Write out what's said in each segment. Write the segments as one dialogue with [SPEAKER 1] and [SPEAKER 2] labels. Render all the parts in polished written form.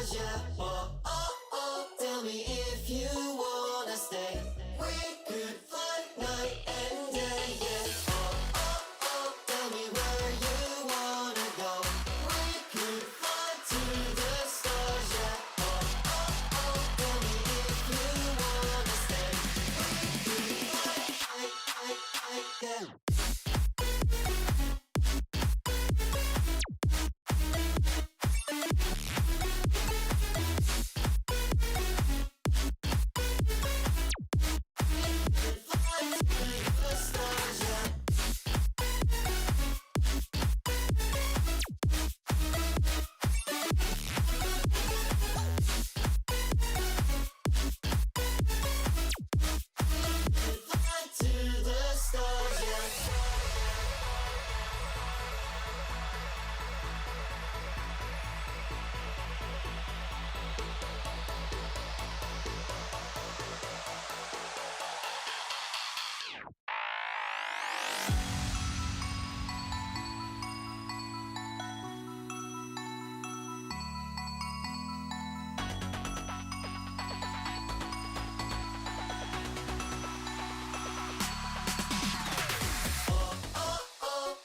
[SPEAKER 1] stars, yeah. Oh, oh, oh, tell me if you wanna stay. We could fly night and day, yeah. Oh, oh, oh, tell me where you wanna go. We could fly to the stars, yeah. Oh, oh, oh, tell me if you wanna stay. We could fly night, yeah.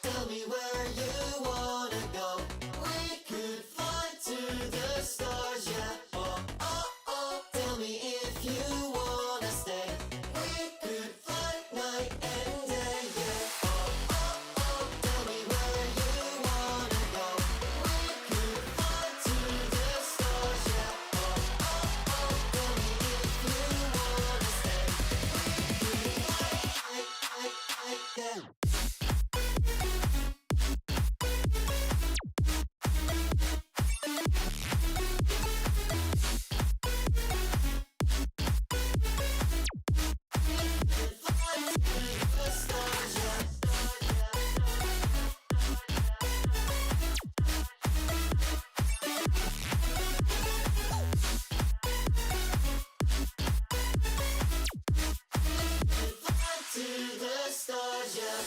[SPEAKER 1] Tell me where you wanna go. We could fly to the stars, yeah. Oh, oh, oh, tell me if you wanna stay. We could fly night and day, yeah. Oh, oh, oh, tell me where you wanna go. We could fly to the stars, yeah. Oh, oh, oh, tell me if you wanna stay. We could fly night, yeah. To the stars, yeah. To the stars, yeah.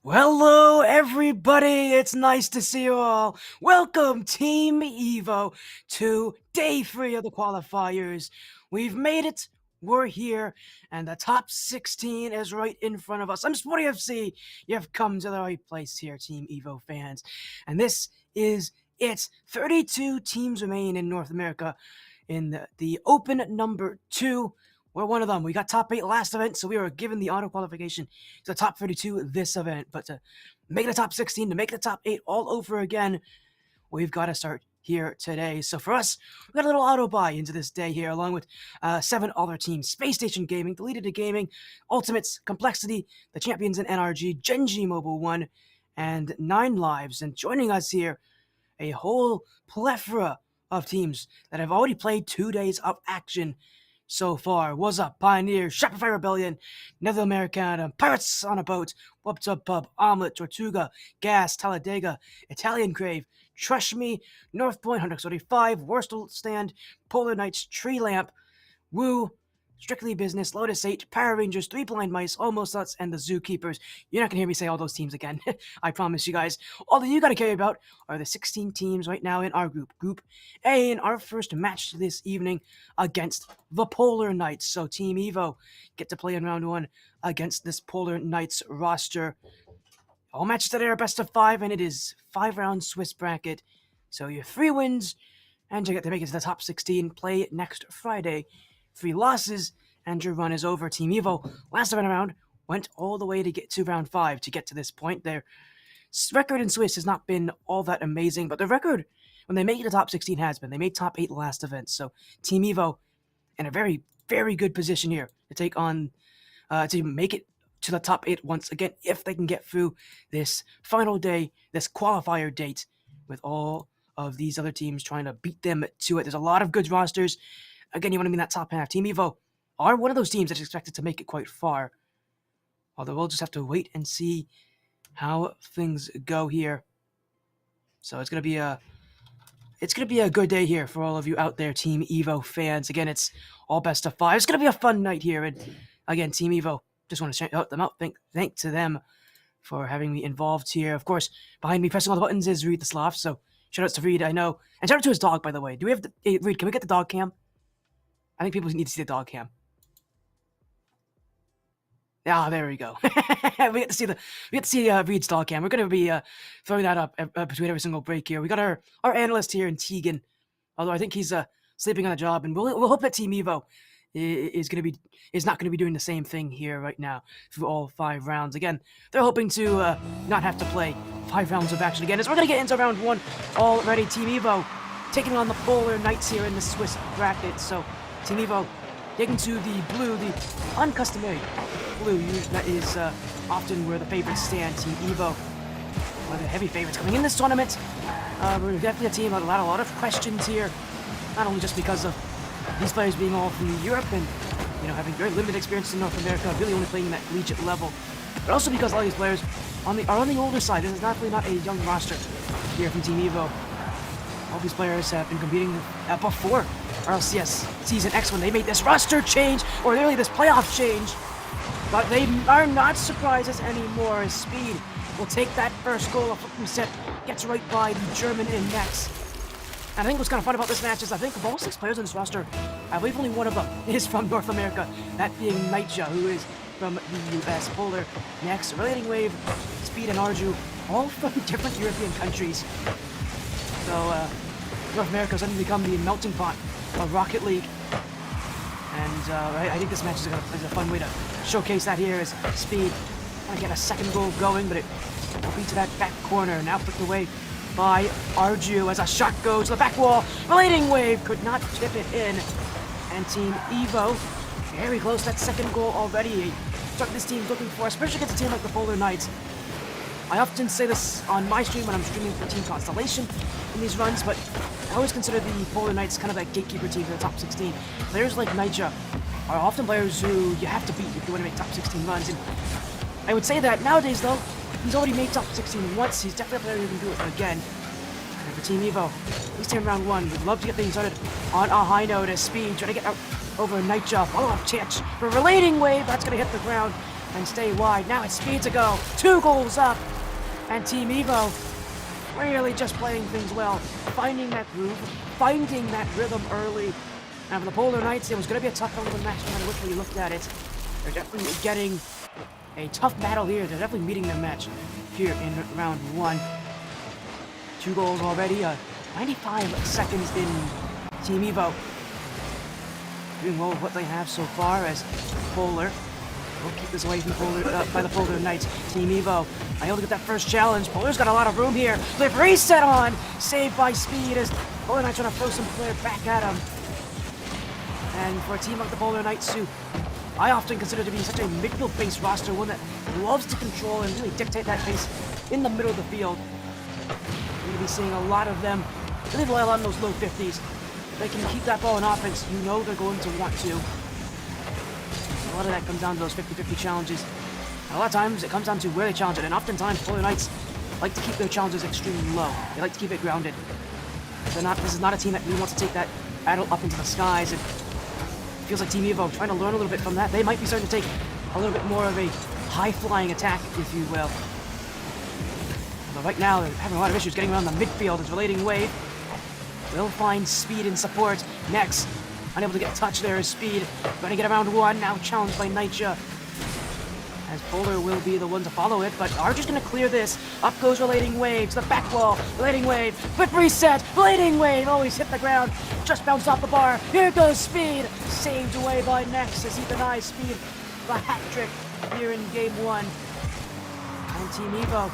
[SPEAKER 2] Hello, everybody. It's nice to see you all. Welcome, Team Evo, to day 3 of the qualifiers. We've made it. We're here, and the top 16 is right in front of us. I'm Sporty FC. You've come to the right place here, Team Evo fans. And this is it. 32 teams remain in North America in the open number 2. We're one of them. We got top 8 last event, so we were given the auto qualification to the top 32 this event. But to make the top 16, to make the top 8 all over again, we've got to start here today. So for us, we got a little auto buy into this day here, along with 7 other teams: Space Station Gaming, Deleted Gaming, Ultimates, Complexity, the Champions in NRG, Genji Mobile 1, and 9 Lives. And joining us here, a whole plethora of teams that have already played 2 days of action so far. WASSUP, Pioneer, Shopify Rebellion, Nether Americana, Pirates on a Boat, Whooped Up Pub, Omelet, Tortuga, Gas, Talladega, Italian Crave, Trush Me, North Point, 135, Worstel Stand, Polar Knights, Tree Lamp, Woo, Strictly Business, Lotus 8, Power Rangers, 3 Blind Mice, Almost Nuts, and the Zookeepers. You're not going to hear me say all those teams again. I promise you guys. All that you got to care about are the 16 teams right now in our group. Group A, in our first match this evening against the Polar Knights. So Team Evo get to play in round 1 against this Polar Knights roster. All matches today are best of 5, and it is 5-round Swiss bracket. So your 3 wins, and you get to make it to the top 16. Play next Friday. 3 losses, and your run is over. Team Evo, last event around, went all the way to get to round 5 to get to this point. Their record in Swiss has not been all that amazing, but their record when they make the top 16 has been. They made top 8 last event, so Team Evo in a very, very good position here to take on, to make it to the top 8 once again, if they can get through this final day, this qualifier date, with all of these other teams trying to beat them to it. There's a lot of good rosters. Again, you want to be in that top half. Team Evo are one of those teams that's expected to make it quite far. Although we'll just have to wait and see how things go here. So it's gonna be a good day here for all of you out there, Team Evo fans. Again, it's all best of 5. It's gonna be a fun night here. And again, Team Evo, just want to shout them out. Thank to them for having me involved here. Of course, behind me pressing all the buttons is Reidthesloth. So shout outs to Reid, I know, and shout out to his dog, by the way. Do we have Reid? Can we get the dog cam? I think people need to see the dog cam. Ah, there we go. we get to see Reid's dog cam. We're gonna be throwing that up between every single break here. We got our analyst here in Tegan, although I think he's sleeping on the job, and we'll hope that Team Evo is not gonna be doing the same thing here right now through all 5 rounds. Again, they're hoping to not have to play 5 rounds of action again. As we're gonna get into round 1 already. Team Evo taking on the Polar Knights here in the Swiss bracket. So Team Evo taking to the blue, the uncustomary blue. That is often where the favorites stand. Team Evo, one of the heavy favorites coming in this tournament. We're definitely a team with a lot of questions here. Not only just because of these players being all from Europe and having very limited experience in North America, really only playing at collegiate level, but also because a lot of these players are on the older side. This is definitely not a young roster here from Team Evo. All these players have been competing before RLCS Season X when they made this roster change, or really this playoff change. But they are not surprises anymore, as Speed will take that first goal. A flipping set gets right by the German in next. And I think what's kind of fun about this match is I think of all 6 players on this roster, I believe only one of them is from North America, that being Nightja, who is from the US. Polar next, Relating Wave, Speed, and Arju, all from different European countries. So North America has suddenly become the melting pot of Rocket League. And I think this match is a fun way to showcase that here as Speed trying to get a second goal going, but it will be to that back corner. Now flicked away by Arju as a shot goes to the back wall. Relating Wave could not tip it in. And Team Evo very close to that second goal already. It's what this team's looking for, especially against a team like the Polar Knights. I often say this on my stream when I'm streaming for Team Constellation in these runs, but I always consider the Polar Knights kind of that gatekeeper team for the top 16. Players like Nightja are often players who you have to beat if you want to make top 16 runs, and I would say that nowadays, though, he's already made top 16 once. He's definitely a player who can do it again. And for Team Evo, he's in round 1. We'd love to get things started on a high note as Speed trying to get out over Nightja. Follow-up chance for Relating Wave. That's going to hit the ground and stay wide. Now it's Speed to go. 2 goals up. And Team Evo really just playing things well, finding that groove, finding that rhythm early. And for the Polar Knights, it was going to be a tough one of the match no matter which way you looked at it. They're definitely getting a tough battle here. They're definitely meeting their match here in round 1. 2 goals already, 95 seconds in. Team Evo doing well with what they have so far as Polar will keep this away from by the Polar Knights. Team Evo able to get that first challenge. Polar's got a lot of room here. Flip reset on, saved by Speed as Polar Knights trying to throw some flair back at him. And for a team like the Polar Knights, who I often consider to be such a midfield-based roster, one that loves to control and really dictate that pace in the middle of the field. You're going to be seeing a lot of them really rely on those low 50s. If they can keep that ball in offense, you know they're going to want to. A lot of that comes down to those 50-50 challenges. And a lot of times it comes down to where they challenge it, and oftentimes Polar Knights like to keep their challenges extremely low. They like to keep it grounded. This is not a team that really wants to take that battle up into the skies. It feels like Team Evo trying to learn a little bit from that. They might be starting to take a little bit more of a high-flying attack, if you will. But right now, they're having a lot of issues getting around the midfield. As Relating Wave will find Speed in support. Next, unable to get a touch there is Speed. Going to get around one, now challenged by Nightja. As Polar will be the one to follow it, but Archer's going to clear this. Up goes Relating Wave to the back wall. Relating Wave, quick reset. Relating Wave always hit the ground. Just bounced off the bar. Here goes Speed. Saved away by Nex as he denies Speed the hat trick here in game one. And Team Evo,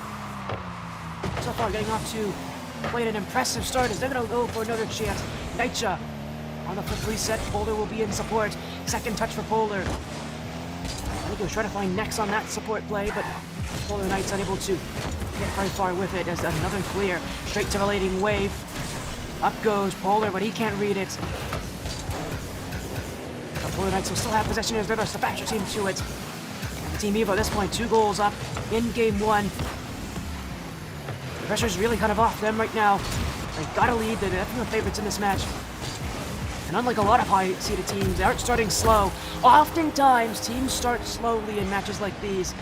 [SPEAKER 2] so far getting off to quite an impressive start as they're going to go for another chance. Nightja on the quick reset. Polar will be in support. Second touch for Polar. I think he was trying to find Nex on that support play, but Polar Knights unable to get very far with it as another clear. Straight to Relating Wave. Up goes Polar, but he can't read it. The Polar Knights will still have possession as they're the faster team to it. And Team Evo at this point, 2 goals up in game one. The pressure's really kind of off them right now. They've got a lead, they're definitely the favorites in this match. And unlike a lot of high-seeded teams, they aren't starting slow. Oftentimes, teams start slowly in matches like these.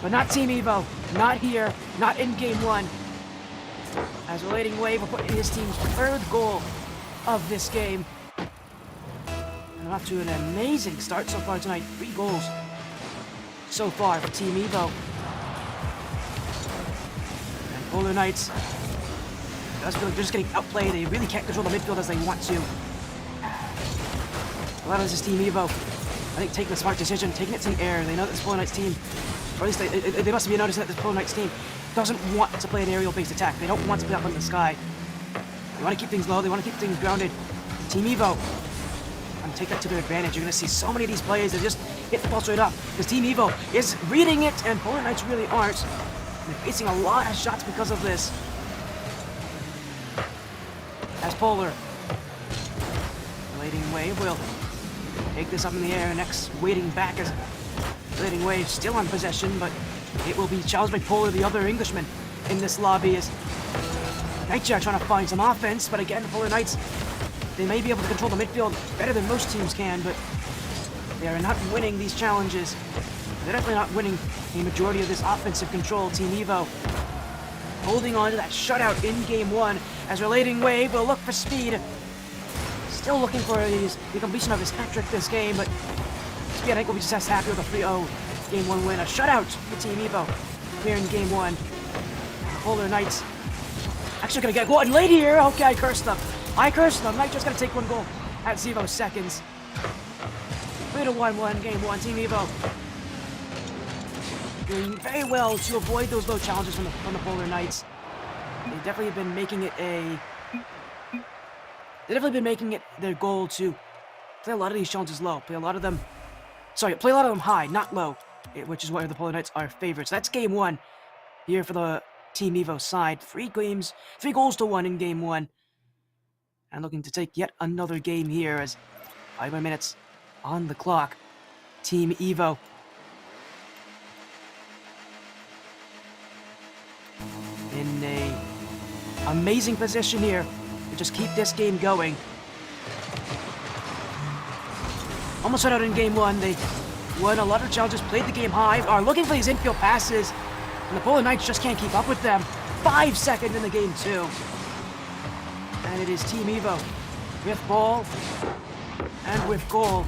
[SPEAKER 2] But not Team Evo. Not here. Not in game one. As Relating Wave will put in his team's 3rd goal of this game. And off to an amazing start so far tonight. 3 goals so far for Team Evo. And Polar Knights does feel like they're just getting outplayed. They really can't control the midfield as they want to. A lot of this is Team Evo, I think, taking a smart decision, taking it to the air. They know that this Polar Knights team, or at least they must be noticing that this Polar Knights team doesn't want to play an aerial-based attack. They don't want to play up in the sky. They want to keep things low. They want to keep things grounded. Team Evo, and take that to their advantage. You're going to see so many of these plays that just hit the ball straight up, because Team Evo is reading it, and Polar Knights really aren't. And they're facing a lot of shots because of this. As Polar, Relating Wave will take this up in the air. Next, waiting back as Relating Wave still on possession, but it will be challenged by Polar, the other Englishman in this lobby, as Nightja trying to find some offense. But again, the Polar Knights, they may be able to control the midfield better than most teams can, but they are not winning these challenges. They're definitely not winning a majority of this offensive control. Team Evo holding on to that shutout in game one as Relating Wave will look for Speed. Still looking for the completion of his hat-trick this game, but Speed, I think, will be just as happy with a 3-0 game one win. A shutout for Team Evo here in game one. The Polar Knights actually going to get one late here. Okay, I cursed them. Nightja's going to take 1 goal at 0 seconds. 3-1 game one. Team Evo doing very well to avoid those low challenges from the Polar Knights. They've definitely been making it their goal to play a lot of these challenges low. Play a lot of them high, not low, which is why the Polar Knights are favorites. That's game one here for the Team Evo side. 3 goals to 1 in game one. And looking to take yet another game here as 5 more minutes on the clock. Team Evo in a amazing position here to just keep this game going. Almost went out in game one. They won a lot of challenges, played the game high, are looking for these infield passes, and the Polar Knights just can't keep up with them. 5 seconds in the game two. And it is Team Evo with ball and with goal.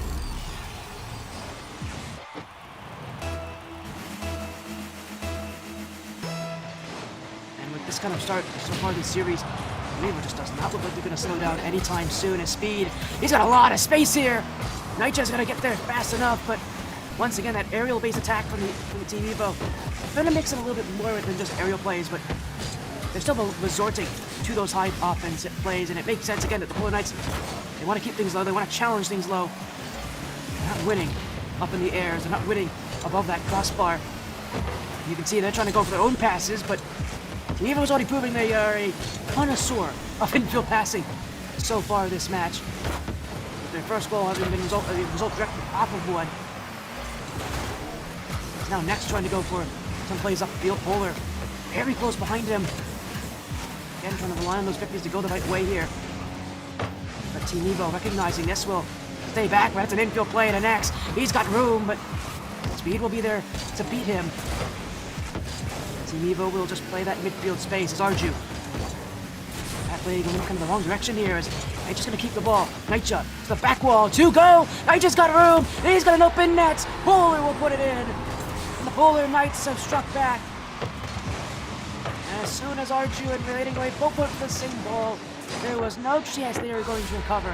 [SPEAKER 2] And with this kind of start so far this series, Evo just does not look like they're going to slow down anytime soon. His speed, he's got a lot of space here. Nightja's going to get there fast enough, but once again, that aerial-based attack from the Team Evo, they're going to mix it a little bit more than just aerial plays, but they're still resorting to those high offense plays, and it makes sense again that the Polar Knights, they want to keep things low, they want to challenge things low. They're not winning up in the air, they're not winning above that crossbar. You can see they're trying to go for their own passes, but Team Evo's already proving they are a connoisseur of infield passing so far this match. Their first goal having been a result directly off of one. He's now next trying to go for some plays upfield. Polar very close behind him. Again, trying to rely on those 50s to go the right way here. But Team Evo recognizing this will stay back, but it's an infield play to next. He's got room, but speed will be there to beat him. Team Evo will just play that midfield space as Arju. That play going kind of the wrong direction here as they're just going to keep the ball. Nightshot to the back wall. 2 go! Nightshot's got room! He's got an open net! Polar will put it in! And the Polar Knights have struck back. As soon as Arju and Relating Wave both went for the same ball, there was no chance they were going to recover.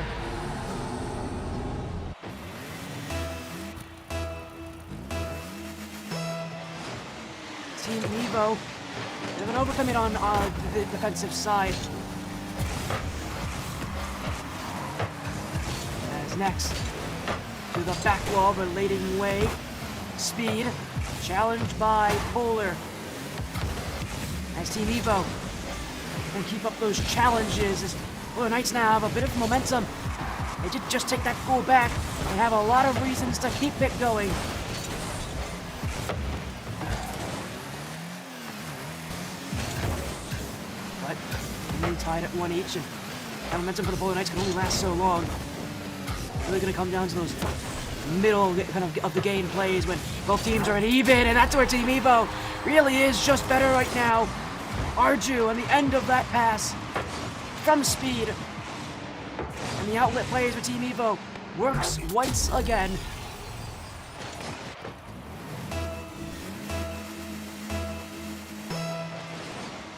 [SPEAKER 2] Team Evo, they've been overcoming on the defensive side. As next, to the back wall, Relating Wave. Speed, challenged by Polar. As Team Evo can keep up those challenges, as Polar Knights now have a bit of momentum. They did just take that goal back. They have a lot of reasons to keep it going. But remain tied at 1 each, and that momentum for the Polar Knights can only last so long. Really going to come down to those middle kind of the game plays when both teams are at even, and that's where Team Evo really is just better right now. Arju on the end of that pass from speed, and the outlet plays with Team Evo works once again.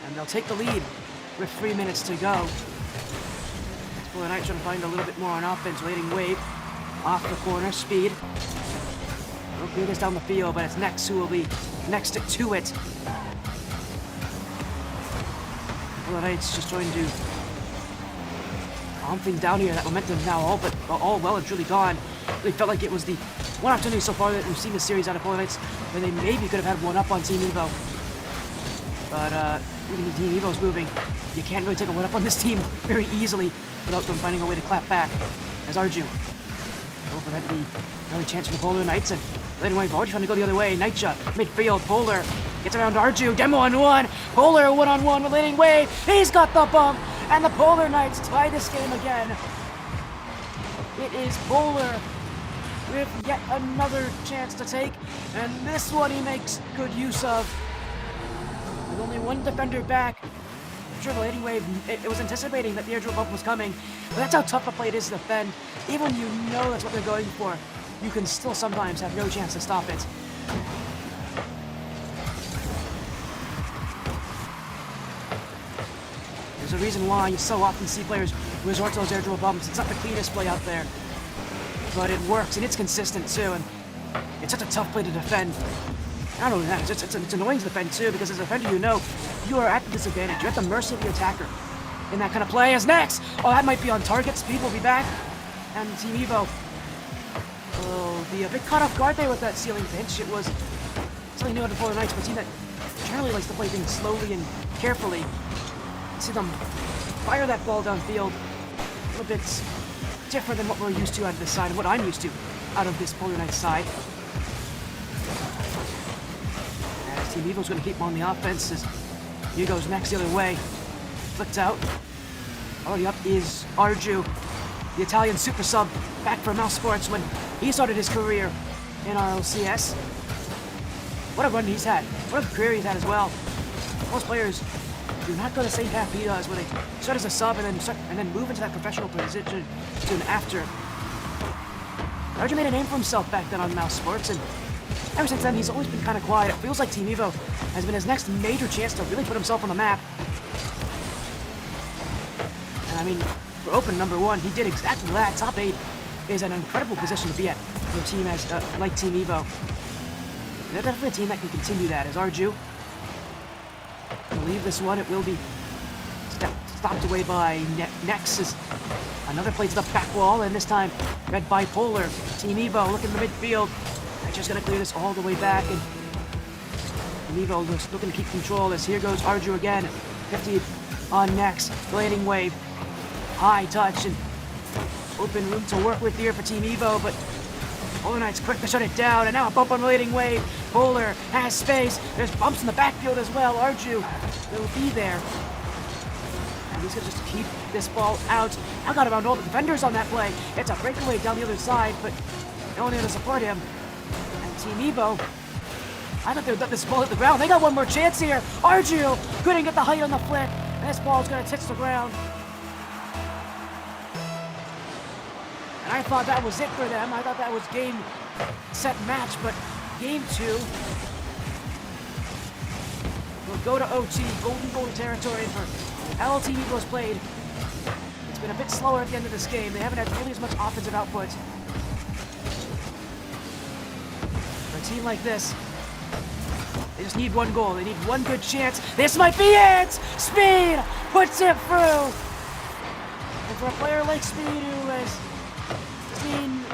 [SPEAKER 2] And they'll take the lead with 3 minutes to go. Polar Knights trying to find a little bit more on offense. Relating Wave off the corner, speed. They'll clear this down the field, but it's next who will be next to it. Polar Knights just trying to calm things down here. That momentum now all well and truly gone. Really felt like it was the one opportunity so far that we've seen this series out of Polar Knights where they maybe could have had one up on Team Evo. But even the Team Evo's moving, you can't really take a one up on this team very easily without them finding a way to clap back. As Arju overhead the early chance for the Polar Knights, and Relating Wave already trying to go the other way. Nightshot, midfield, Polar gets around Arju, demo on 1, Polar 1-on-1, Relating Wave, he's got the bump, and the Polar Knights tie this game again. It is Polar with yet another chance to take, and this one he makes good use of. With only one defender back, I'm sure Relating Wave, it was anticipating that the airdrop bump was coming, but that's how tough a play it is to defend. Even when you know that's what they're going for, you can still sometimes have no chance to stop it. There's a reason why you so often see players resort to those airdrop bumps. It's not the cleanest play out there, but it works, and it's consistent too, and it's such a tough play to defend. Not only that, it's annoying to defend too, because as a defender you are at the disadvantage. You're at the mercy of your attacker in that kind of play. As next, oh, that might be on target. Speed will be back, and Team Evo will be a bit caught off guard there with that ceiling pinch. It was something new to the Polar Knights, but a team that generally likes to play things slowly and carefully. See them fire that ball downfield a little bit different than what we're used to out of this side, and what I'm used to out of this Polar Knights side. Team Evo's going to keep him on the offense as he goes next the other way. Flicked out. Already up is Arju, the Italian super sub, back for Mouse Sports when he started his career in RLCS. What a run he's had. What a career he's had as well. Most players do not go the same path he does, where they start as a sub and then move into that professional position soon after. Arju made a name for himself back then on Mouse Sports, and ever since then, he's always been kind of quiet. It feels like Team Evo has been his next major chance to really put himself on the map. And I mean, for open number 1, he did exactly that. Top 8 is an incredible position to be at for a team as like Team Evo. They're definitely a team that can continue that. As Arju will leave this one, it will be stopped stopped away by Nex. Is another play to the back wall, and this time read by Polar. Team Evo looking in the midfield. They're just gonna clear this all the way back, and Evo just looking to keep control as here goes Arju again. 50 on Nex. Landing wave. High touch and open room to work with here for Team Evo, but Polar Knights quick to shut it down, and now a bump on the landing wave. Polar has space. There's bumps in the backfield as well. Arju will be there. And he's gonna just keep this ball out. I got around all the defenders on that play. It's a breakaway down the other side, but no one there to support him. And Team Evo, I thought they would let this ball hit the ground. They got one more chance here. Arju couldn't get the height on the flick. And this ball's gonna touch the ground. And I thought that was it for them. I thought that was game, set, match, but game 2 will go to OT, golden goal territory for how Team Evo's played. It's been a bit slower at the end of this game. They haven't had nearly as much offensive output. For a team like this, they just need one goal. They need one good chance. This might be it! Speed puts it through! And for a player like Speed, who has seen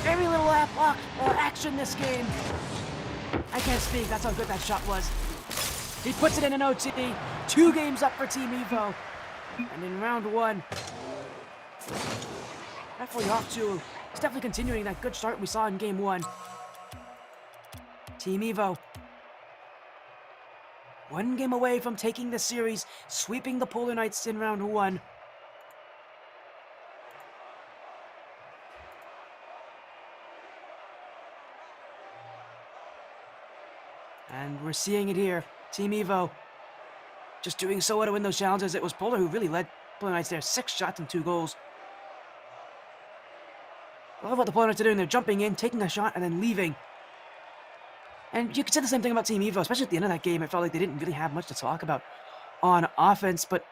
[SPEAKER 2] very little action this game, I can't speak. That's how good that shot was. He puts it in an OT. 2 games up for Team Evo. And in round 1, definitely off to, it's definitely continuing that good start we saw in game 1. Team Evo, 1 game away from taking the series, sweeping the Polar Knights in round 1. And we're seeing it here. Team Evo just doing so well to win those challenges. It was Polar who really led Polar Knights there. 6 shots and 2 goals. I love what the Polar Knights are doing. They're jumping in, taking a shot, and then leaving. And you could say the same thing about Team Evo, especially at the end of that game. It felt like they didn't really have much to talk about on offense, but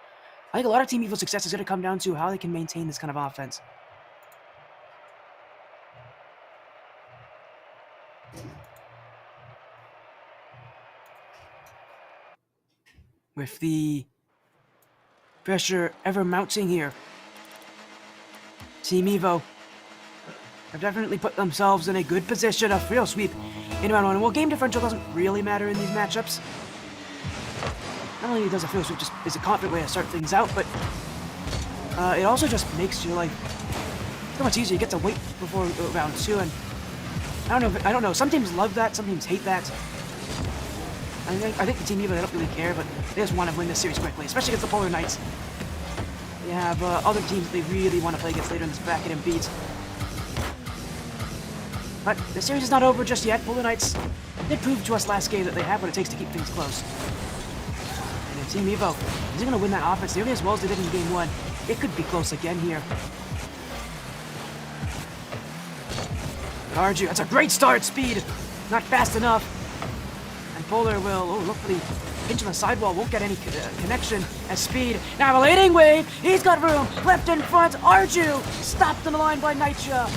[SPEAKER 2] I think a lot of Team Evo's success is going to come down to how they can maintain this kind of offense. With the pressure ever mounting here, Team Evo have definitely put themselves in a good position, a real sweep in round 1. Well, game differential doesn't really matter in these matchups. Not only does a field sweep just is a confident way to start things out, but it also just makes your life so much easier. You get to wait before round 2, and I don't know. Some teams love that, some teams hate that. I think the Team Evo, they don't really care, but they just want to win this series quickly, especially against the Polar Knights. They have other teams that they really want to play against later in this bracket and beat. But the series is not over just yet. Polar Knights did prove to us last game that they have what it takes to keep things close. And if Team Evo is going to win that offense nearly as well as they did in game 1, it could be close again here. Arju, that's a great start. Speed, not fast enough. And Polar will, hopefully pinch on the sidewall, won't get any connection as Speed. Now a landing wave, he's got room, left in front, Arju, stopped on the line by Nitya.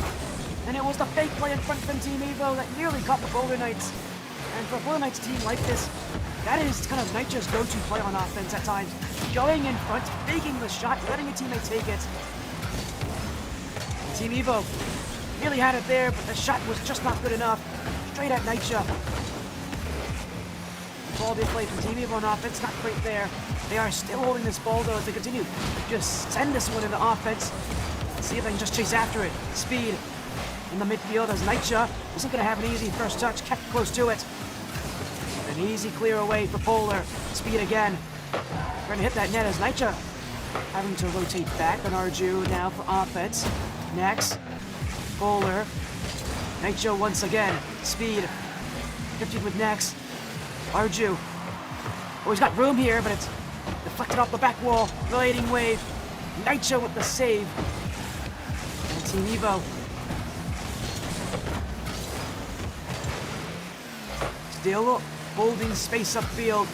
[SPEAKER 2] And it was the fake play in front from Team Evo that nearly caught the Polar Knights. And for a Polar Knights team like this, that is kind of Nitya's go-to play on offense at times. Going in front, faking the shot, letting a teammate take it. Team Evo nearly had it there, but the shot was just not good enough. Straight at Nitya. Ball being played from Team Evo on offense, not great there. They are still holding this ball though as they continue to just send this one into offense. See if they can just chase after it. Speed in the midfield as Nitya isn't going to have an easy first touch, kept close to it. An easy clear away for Polar. Speed again. Trying to hit that net as Nitya having to rotate back on Arju now for offense. Next, Polar. Nitya once again. Speed. 50 with next. Arju. Oh, he's got room here, but it's deflected off the back wall. Relating wave. Nitya with the save. And Team Evo still holding space upfield.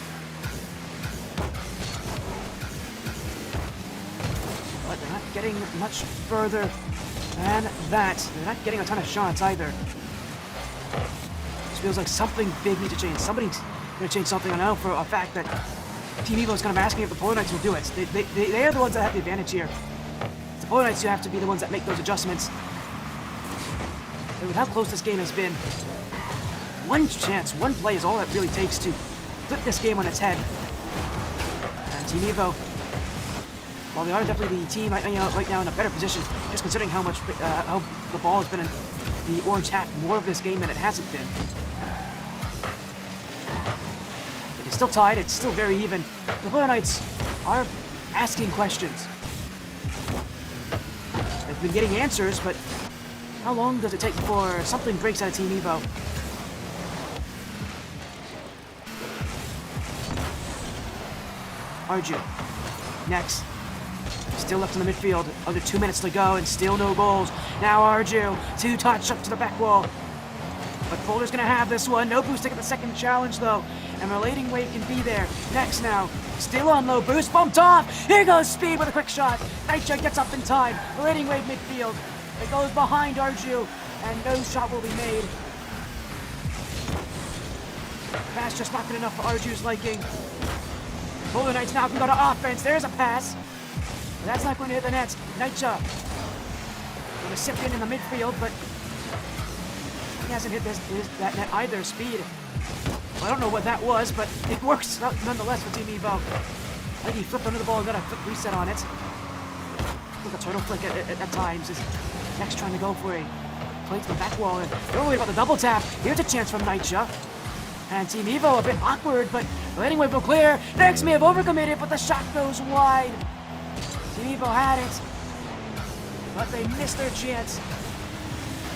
[SPEAKER 2] But they're not getting much further than that. They're not getting a ton of shots either. This feels like something big needs to change. Somebody's going to change something. I know for a fact that Team Evo is kind of asking if the Polar Knights will do it. They are the ones that have the advantage here. It's the Polar Knights who have to be the ones that make those adjustments. And with how close this game has been, one chance, one play is all it really takes to flip this game on its head. And Team Evo, while they are definitely the team right now in a better position, just considering how much how the ball has been in the orange half more of this game than it hasn't been. It is still tied. It's still very even. The Polar Knights are asking questions. They've been getting answers, but how long does it take before something breaks out of Team Evo? Arju. Next. Still left in the midfield. Under 2 minutes to go and still no goals. Now Arju. 2-touch up to the back wall. But Polar's going to have this one. No boost taking the second challenge though. And Relating Wave can be there. Next now. Still on low boost. Bumped off. Here goes Speed with a quick shot. Nightshade gets up in time. Relating Wave midfield. It goes behind Arju. And no shot will be made. Pass just not good enough for Arju's liking. Polar Knights now can go to offense. There's a pass. But that's not going to hit the net. Nightshade going to sip in the midfield, but he hasn't hit that net either. Speed. Well, I don't know what that was, but it works nonetheless for Team Evo. I think he flipped under the ball and got a quick reset on it. Look, a turtle flick at times. Is next trying to go for a play to the back wall. And they're worried about the double tap. Here's a chance from Nightshade. And Team Evo a bit awkward, but Relating Wave will clear. Next may have overcommitted, but the shot goes wide. Team Evo had it, but they missed their chance.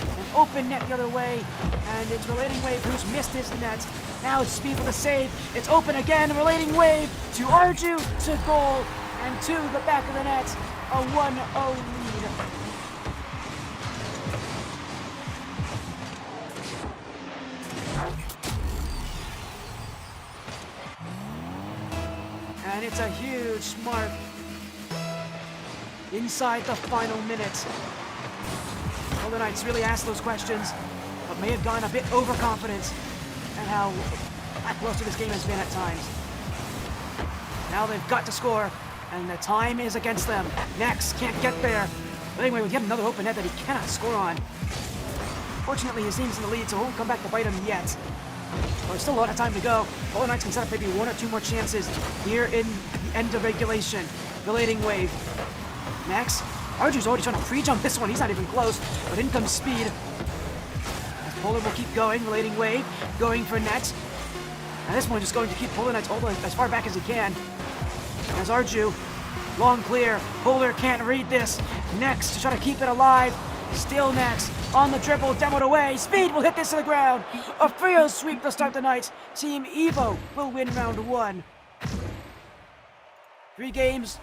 [SPEAKER 2] An open net the other way, and it's Relating Wave who's missed his net. Now it's Speed with a save. It's open again. Relating Wave to Arju to goal, and to the back of the net. A 1-0 lead. And it's a huge mark inside the final minute. Well, the Knights really asked those questions, but may have gone a bit overconfident at how lackluster this game has been at times. Now they've got to score, and the time is against them. Next, can't get there. But anyway, with yet another open net that he cannot score on. Fortunately, his team's in the lead, so it won't come back to bite him yet. Well, there's still a lot of time to go. Polar Knights can set up maybe 1 or 2 more chances here in the end of regulation. Relating Wave. Next, Arju's already trying to pre-jump this one. He's not even close, but in comes Speed. As Polar will keep going. Relating Wave going for net. And this one just going to keep Polar Knights all as far back as he can. As Arju, long clear. Polar can't read this. Next, to try to keep it alive. Still next, on the dribble, demoed away. Speed will hit this to the ground. A Frio sweep to start the night. Team Evo will win round 1. 3 games.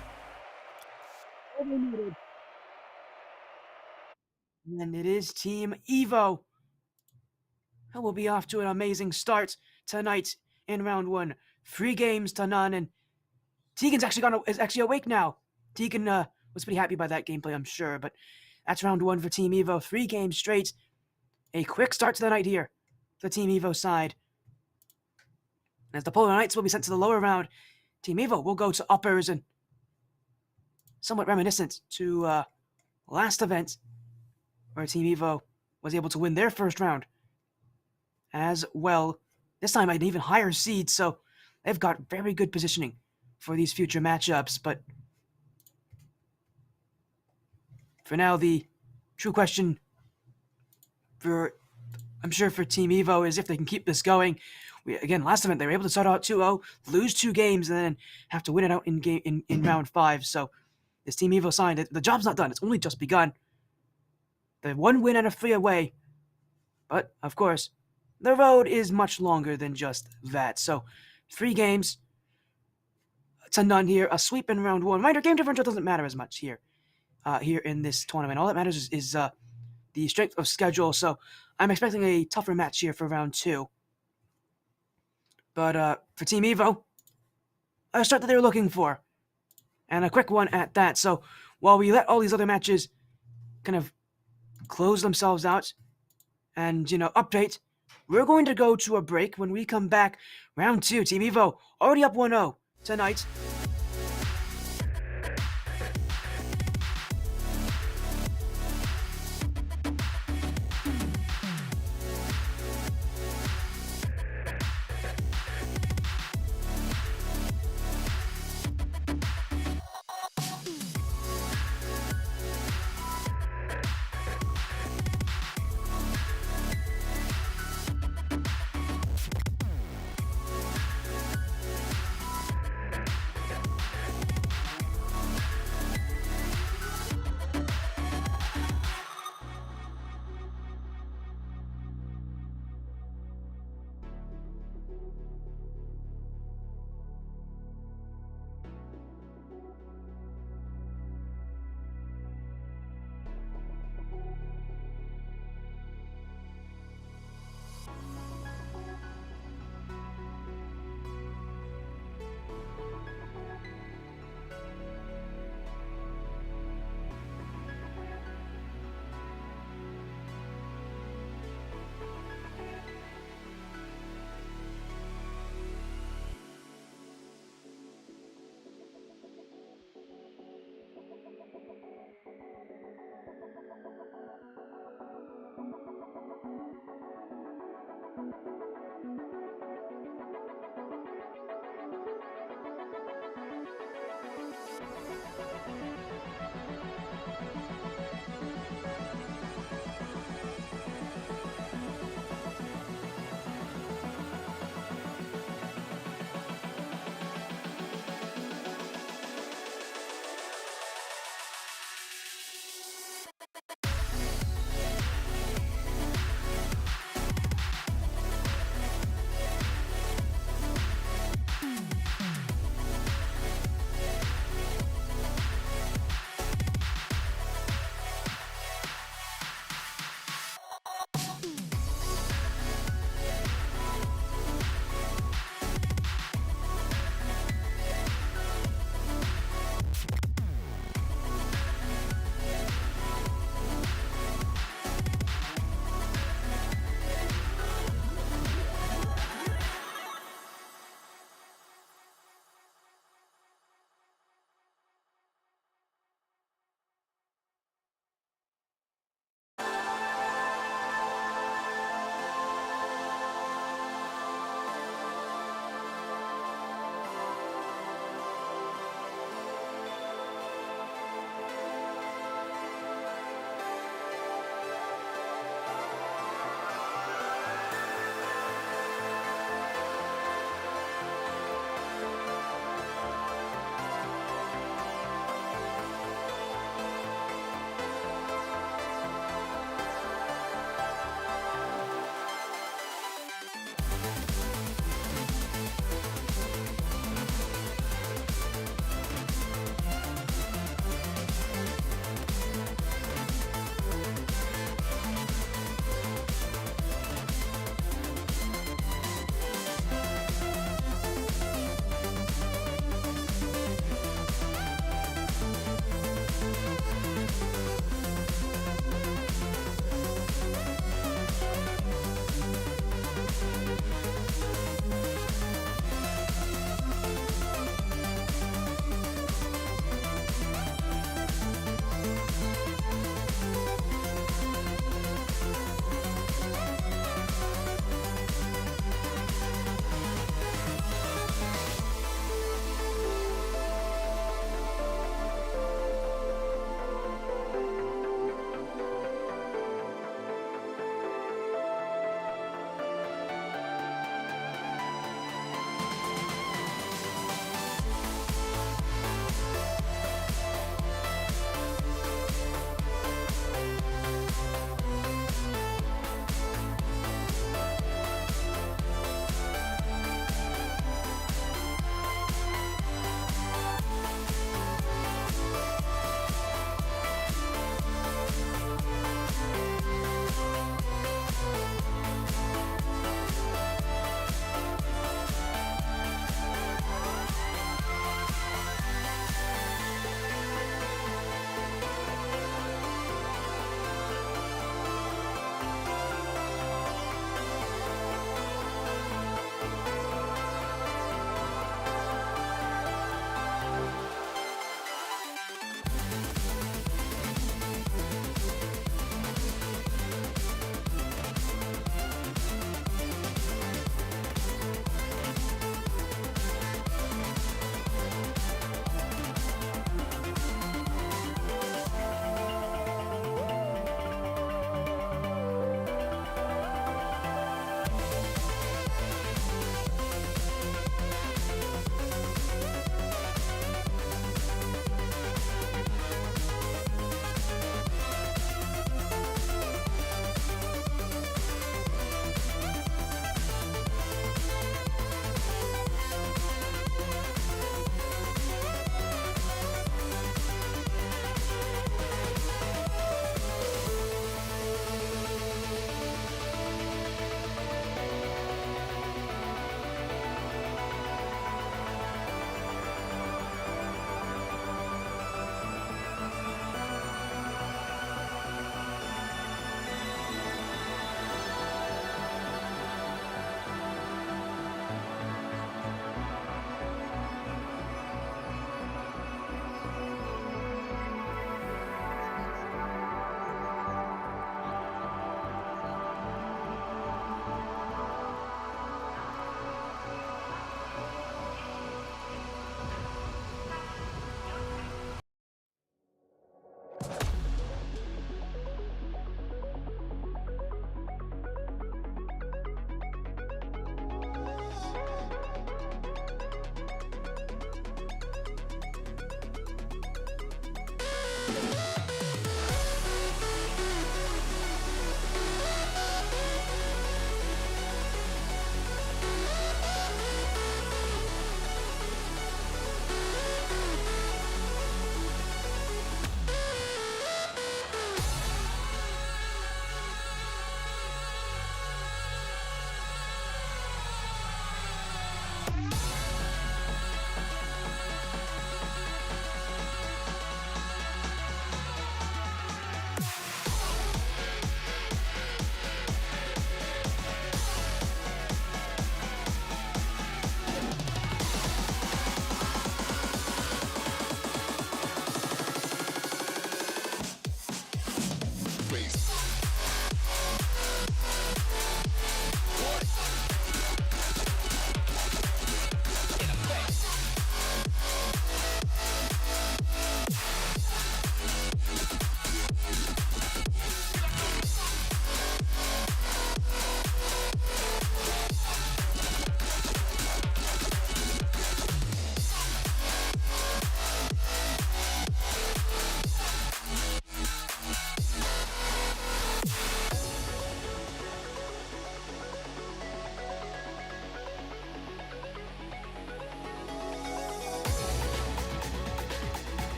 [SPEAKER 2] And it is Team Evo who will be off to an amazing start tonight in round 1. 3 games to none, and Tegan's is actually awake now. Tegan was pretty happy by that gameplay, I'm sure, but that's round 1 for Team Evo. 3 games straight. A quick start to the night here for the Team Evo side. As the Polar Knights will be sent to the lower round, Team Evo will go to uppers, and somewhat reminiscent to last event where Team Evo was able to win their first round as well. This time an even higher seed, so they've got very good positioning for these future matchups, but for now, the true question I'm sure for Team Evo is if they can keep this going. Again, last event, they were able to start out 2-0, lose 2 games, and then have to win it out in round 5. So this Team Evo side, the job's not done. It's only just begun. The 1 win and a 3 away. But, of course, the road is much longer than just that. So 3 games to none here. A sweep in round 1. Reminder, game differential doesn't matter as much here. Here in this tournament. All that matters is the strength of schedule, so I'm expecting a tougher match here for round 2. But for Team Evo, a start that they were looking for, and a quick one at that. So while we let all these other matches kind of close themselves out and, update, we're going to go to a break. When we come back, round 2, Team Evo already up 1-0 tonight.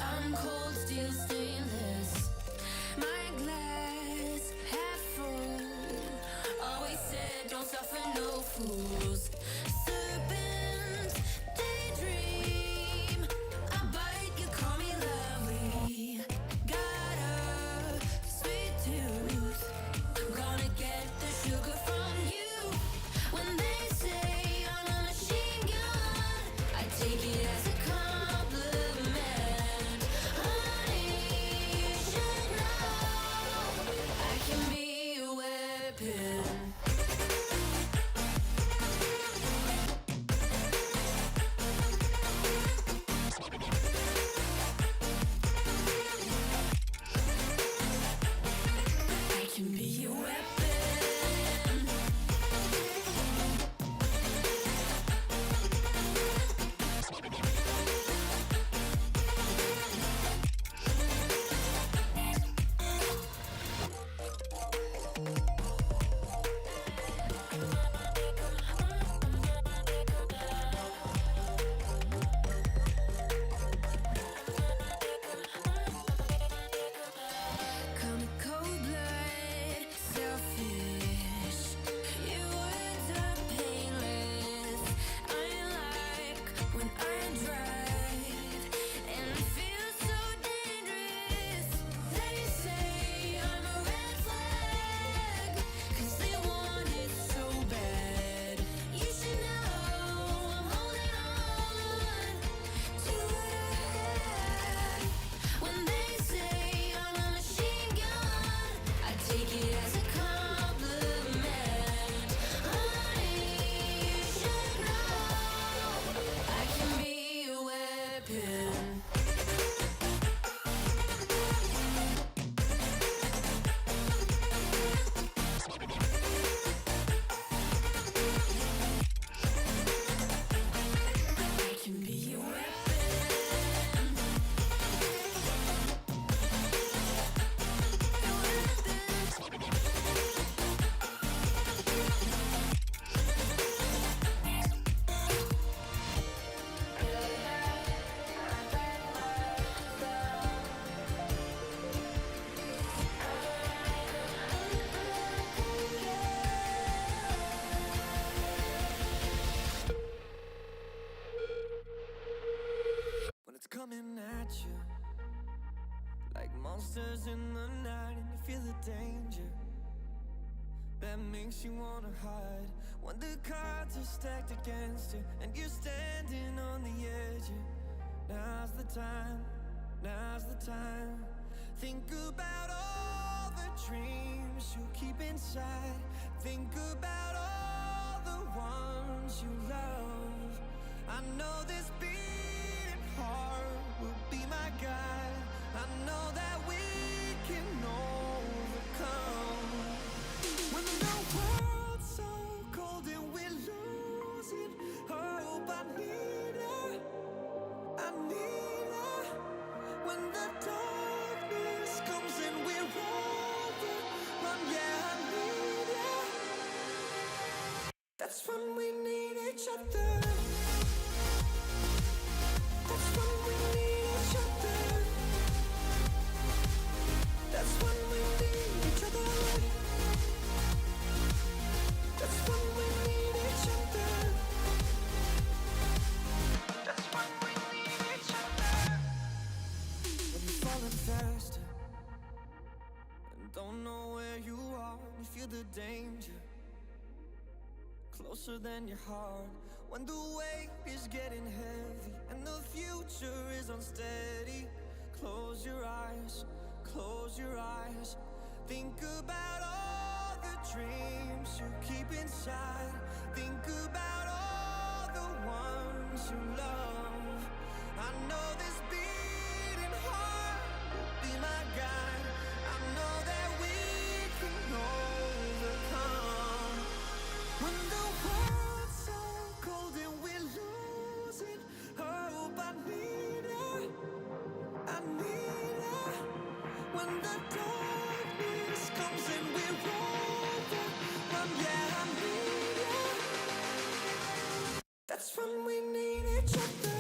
[SPEAKER 1] I'm cold steel stainless. My glass half full. Always said don't suffer no fools. Serpent daydream. I bite, you call me lovely. Got a sweet tooth. Gonna get the sugar from you. When they say I'm a machine gun, I take it as a compliment. Honey, you. Like monsters in the night, and you feel the danger that makes you wanna hide. When the cards are stacked against you and you're standing on the edge, now's the time, now's the time. Think about all the dreams you keep inside. Think about all the ones you love. I know this beating heart will be my guide. I know that we can overcome. When the world's so cold and we're losing hope, I need her, I need her. When the darkness comes and we're overrun, yeah, I need her. That's when we need each other. That's when we need each other. That's when we need each other. That's when we need each other. That's when we need each other. When you're falling faster and don't know where you are, you feel the danger closer than your heart. When the weight is getting heavy and the future is unsteady, close your eyes, close your eyes. Think about all the dreams you keep inside. Think about all the ones you love. I know this beating heart will be my guide. I know that we can overcome. When the world's so cold and we're losing hope, I need her, I need her. When the darkness comes and we're overrun, yeah, I need her. That's when we need each other.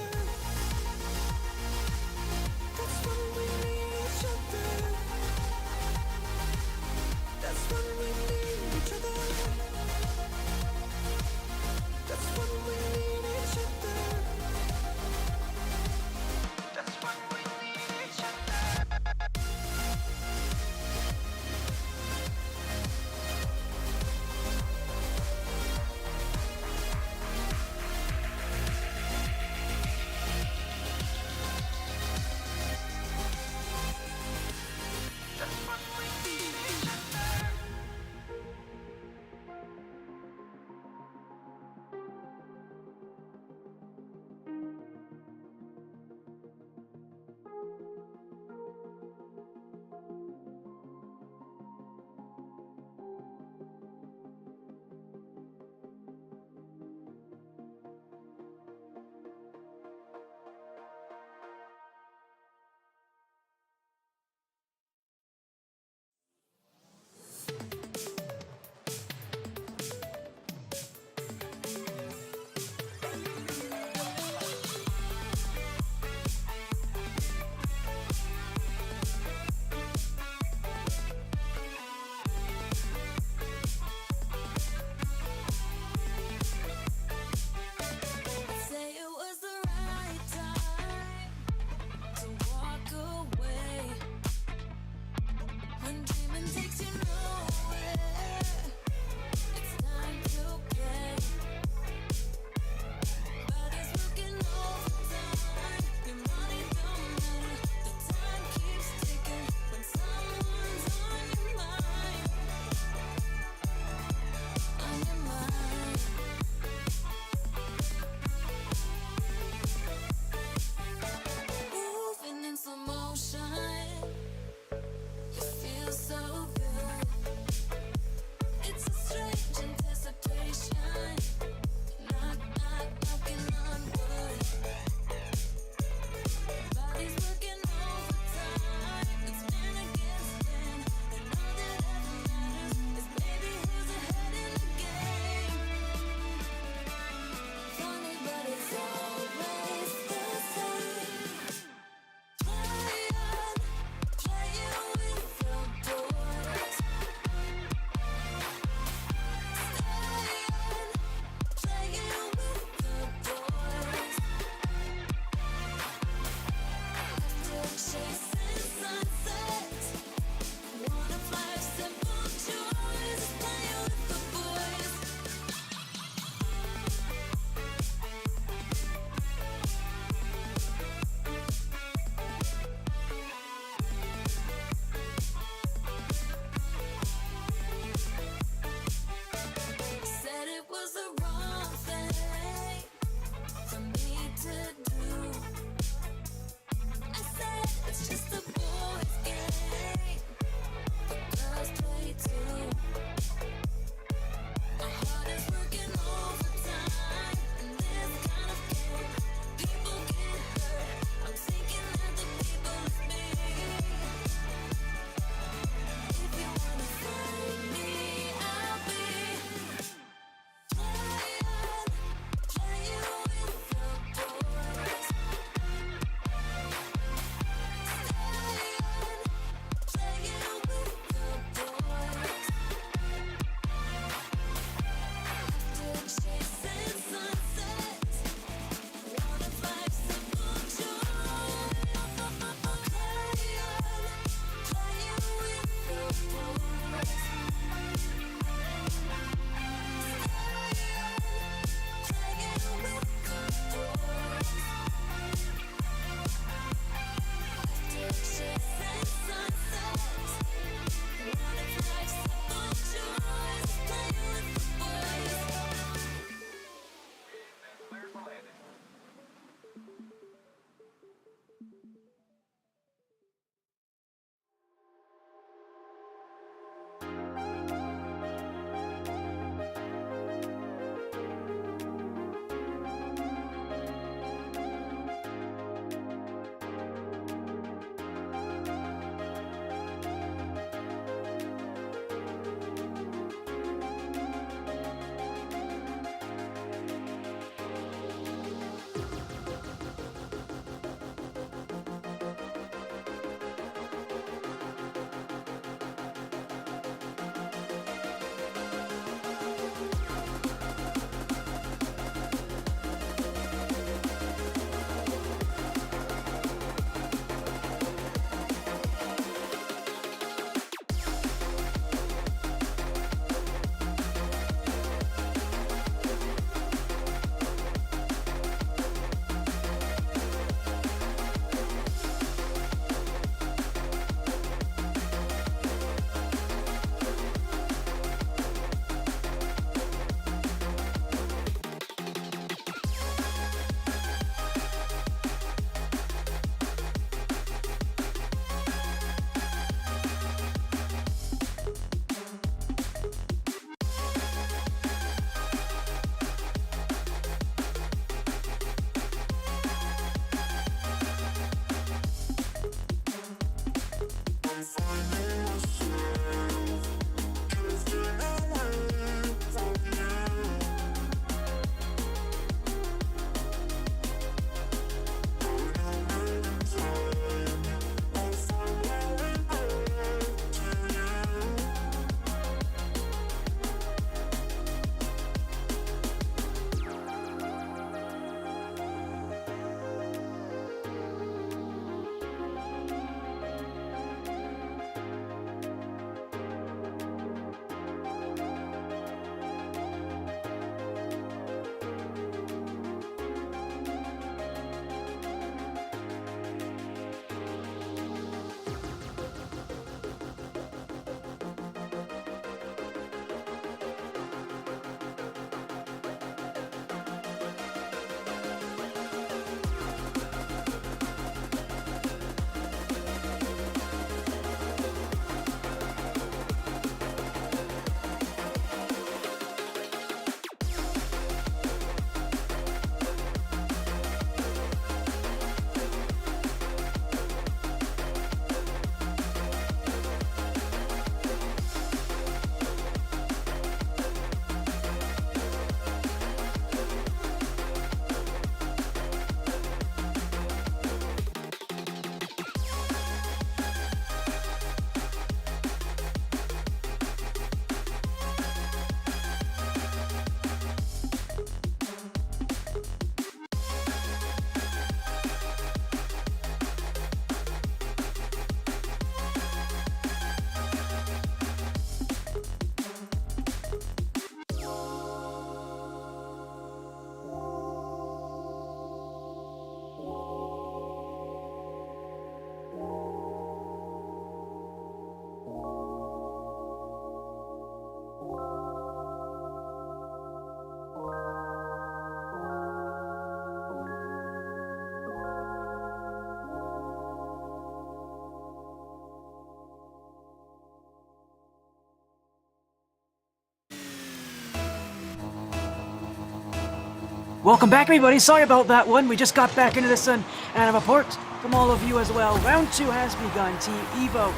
[SPEAKER 2] Welcome back, everybody. Sorry about that one. We just got back into this one, and a report from all of you as well. Round 2 has begun. Team Evo,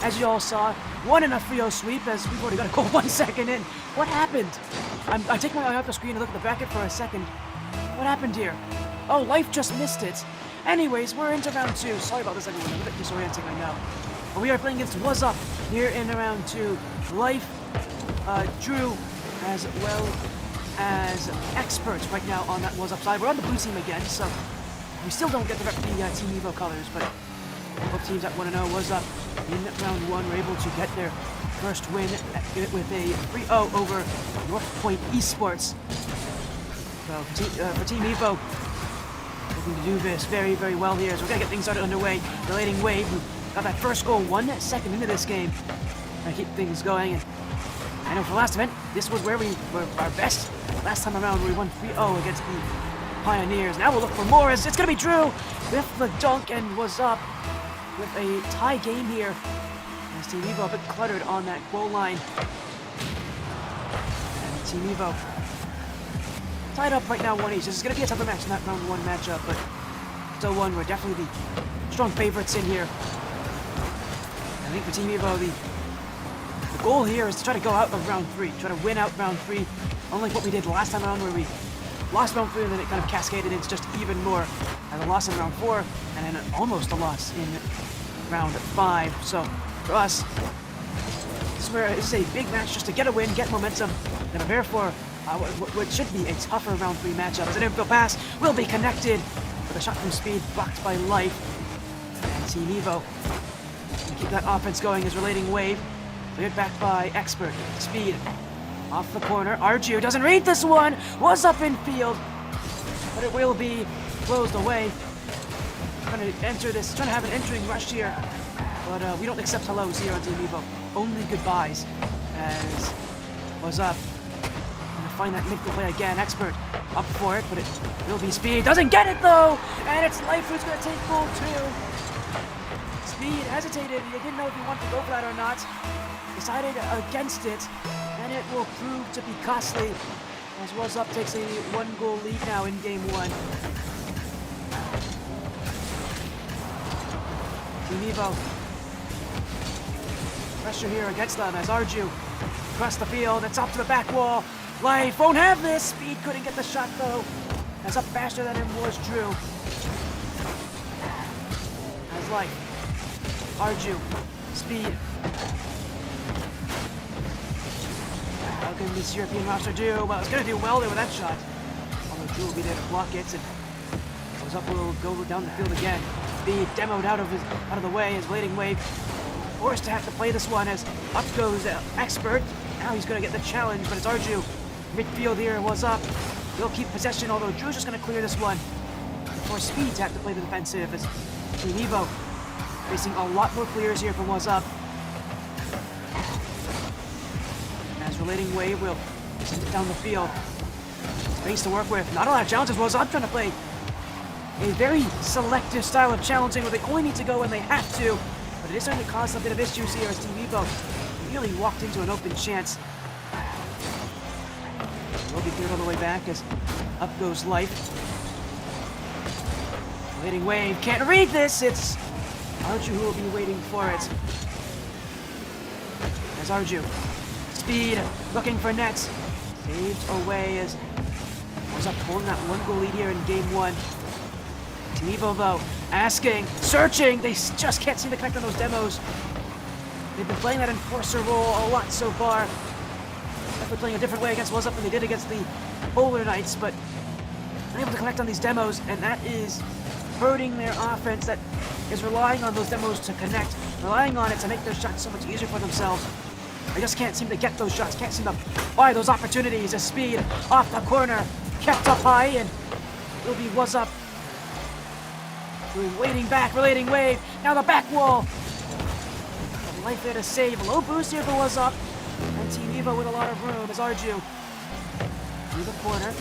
[SPEAKER 2] as you all saw, won in a 3-0 sweep as we've already got a goal 1 second in. What happened? I take my eye off the screen and look at the bracket for a second. What happened here? Oh, Life just missed it. Anyways, we're into round 2. Sorry about this, everyone. I'm a bit disorienting, I know. But we are playing against WASSUP here in round 2. Life, Drew, as well as Expert right now on that WASSUP side. We're on the blue team again, so we still don't get the Team Evo colors, but both teams at 1-0. WASSUP in round 1 were able to get their first win with a 3-0 over North Point Esports. So for Team Evo, looking to do this very, very well here. So we're going to get things started underway. Relating Wave, who got that first goal 1 second into this game. Trying to keep things going. And I know for the last event, this was where we were our best. Last time around, where we won 3-0 against the Pioneers. Now we'll look for more, as it's going to be Drew with the dunk and WASSUP with a tie game here. As Team Evo a bit cluttered on that goal line. And Team Evo tied up right now 1-each. This is going to be a tougher match in that round 1 matchup, but still one. We're definitely the strong favorites in here. I think for Team Evo, the goal here is to try to go out of round 3, try to win out round 3, unlike what we did last time around where we lost round 3 and then it kind of cascaded into just even more as a loss in round 4 and then almost a loss in round 5. So for us, this is a big match just to get a win, get momentum, and prepare for what should be a tougher round 3 matchup. As an infield pass will be connected with a shot from Speed blocked by Life. And Team Evo can keep that offense going as Relating Wave. Cleared back by Expert. Speed off the corner. Arju doesn't read this one. WASSUP in field, but it will be closed away. Trying to enter this, trying to have an entering rush here, but we don't accept hellos here on Team Evo. Only goodbyes. As WASSUP gonna find that midfield play again. Expert up for it, but it will be Speed. Doesn't get it though, and it's Life who's gonna take goal 2. Speed hesitated. He didn't know if he wanted to go for that or not. Decided against it, and it will prove to be costly as WASSUP takes a 1-goal lead now in game 1. Team Evo, pressure here against them as Arju across the field. It's up to the back wall. Life won't have this. Speed couldn't get the shot though. As up faster than him was Drew. As Life, Arju, Speed. How can this European roster do? Well, it's going to do well there with that shot. Although Drew will be there to block it, and WASSUP will go down the field again. Speed demoed out of the way as Relating Wave forced to have to play this one as up goes Expert. Now he's going to get the challenge, but it's Arju. Midfield here, WASSUP. He'll keep possession, although Drew's just going to clear this one. For Speed to have to play the defensive as Team Evo facing a lot more clears here from WASSUP. Relating Wave will send it down the field. Space to work with. Not a lot of challenges. WASSUP trying to play a very selective style of challenging where they only need to go when they have to. But it is starting to cause a bit of issues here as Team Evo really walked into an open chance. Will be cleared all the way back as up goes Life. Relating Wave can't read this. It's Arju who will be waiting for it. There's Arju. Speed looking for nets. Saved away as WASSUP holding that 1-goal lead here in game 1. Team Evo though, asking, searching. They just can't seem to connect on those demos. They've been playing that enforcer role a lot so far. Definitely playing a different way against WASSUP than they did against the Polar Knights, but unable to connect on these demos, and that is hurting their offense that is relying on those demos to connect, relying on it to make their shots so much easier for themselves. They just can't seem to get those shots, can't seem to buy those opportunities. As Speed off the corner, kept up high, and it'll be WASSUP waiting back, Relating Wave. Now the back wall. Life there to save. Low boost here for WASSUP. And Team Evo with a lot of room as Arju. Through the corner,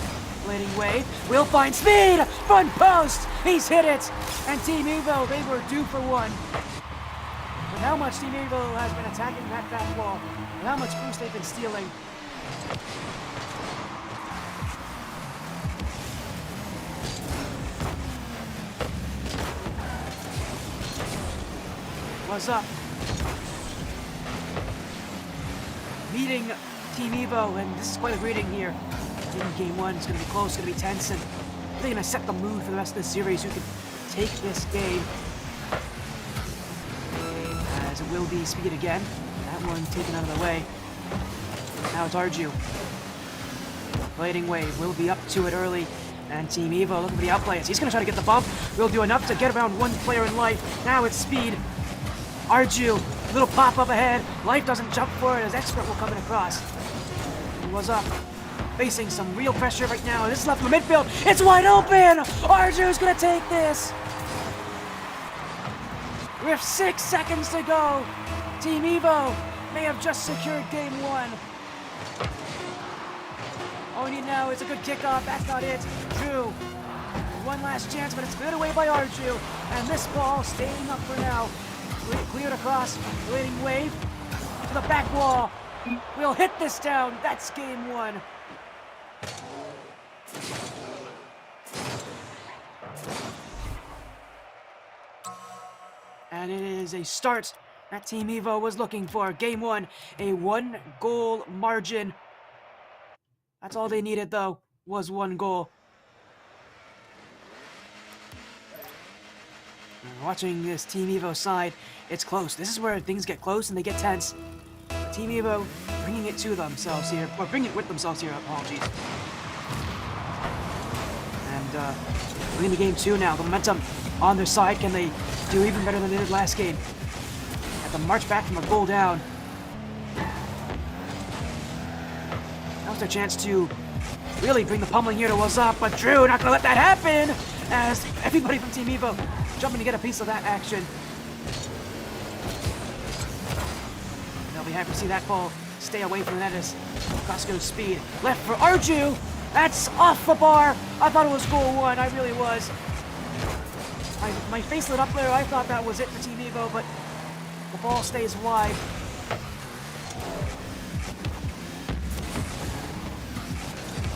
[SPEAKER 2] Relating Wave. Will find Speed! Front post! He's hit it! And Team Evo, they were due for one. With how much Team Evo has been attacking that back wall, and how much boost they've been stealing. What's up? Meeting Team Evo, and this is quite a greeting here. In game one, it's going to be close, it's going to be tense, and they're going to set the mood for the rest of the series. Who can take this game? As it will be Speed again. That one taken out of the way. Now it's Arju. Blading Wave will be up to it early. And Team Evo looking for the outplay as he's going to try to get the bump. Will do enough to get around one player in Life. Now it's Speed. Arju, little pop up ahead. Life doesn't jump for it as Expert will come in across. He was up. Facing some real pressure right now. This is left in the midfield. It's wide open! Arju's going to take this. With 6 seconds to go, Team Evo may have just secured game one. All we need now is a good kickoff. That's not it. Drew, one last chance, but it's cleared away by Arju. And this ball staying up for now. Cleared across, Blading Wave to the back wall. We'll hit this down. That's game one. And it is a start that Team Evo was looking for. Game one, a 1-goal margin. That's all they needed, though, was 1 goal. And watching this Team Evo side, it's close. This is where things get close and they get tense. Team Evo bringing it to themselves here, or bringing it with themselves here, apologies. And we're into game two now. The momentum on their side. Can they do even better than they did last game? Have to march back from a goal down. That was their chance to really bring the pummeling here to WASSUP, but Drew not gonna let that happen as everybody from Team Evo jumping to get a piece of that action. They'll be happy to see that ball stay away from the net as across goes Speed. Left for Arju. That's off the bar. I thought it was goal one. I really was. My face lit up there. I thought that was it for Team Evo, but the ball stays wide.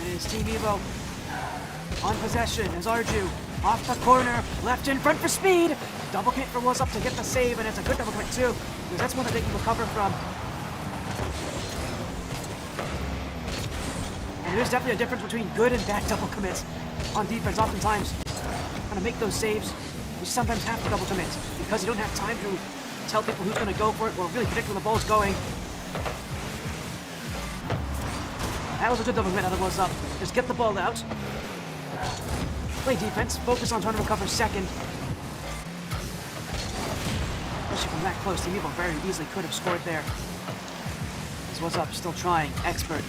[SPEAKER 2] It is Team Evo on possession as Arju off the corner, left in front for Speed. Double commit for WASSUP to get the save, and it's a good double commit too, because that's one that they can recover from. And there's definitely a difference between good and bad double commits on defense. Oftentimes, trying to make those saves, you sometimes have to double commit because you don't have time to tell people who's going to go for it or really predict where the ball's going. That was a good double commit out of WASSUP. Just get the ball out. Play defense, focus on trying to recover second. Especially from that close, Team Evo very easily could have scored there. This WASSUP still trying. Expert.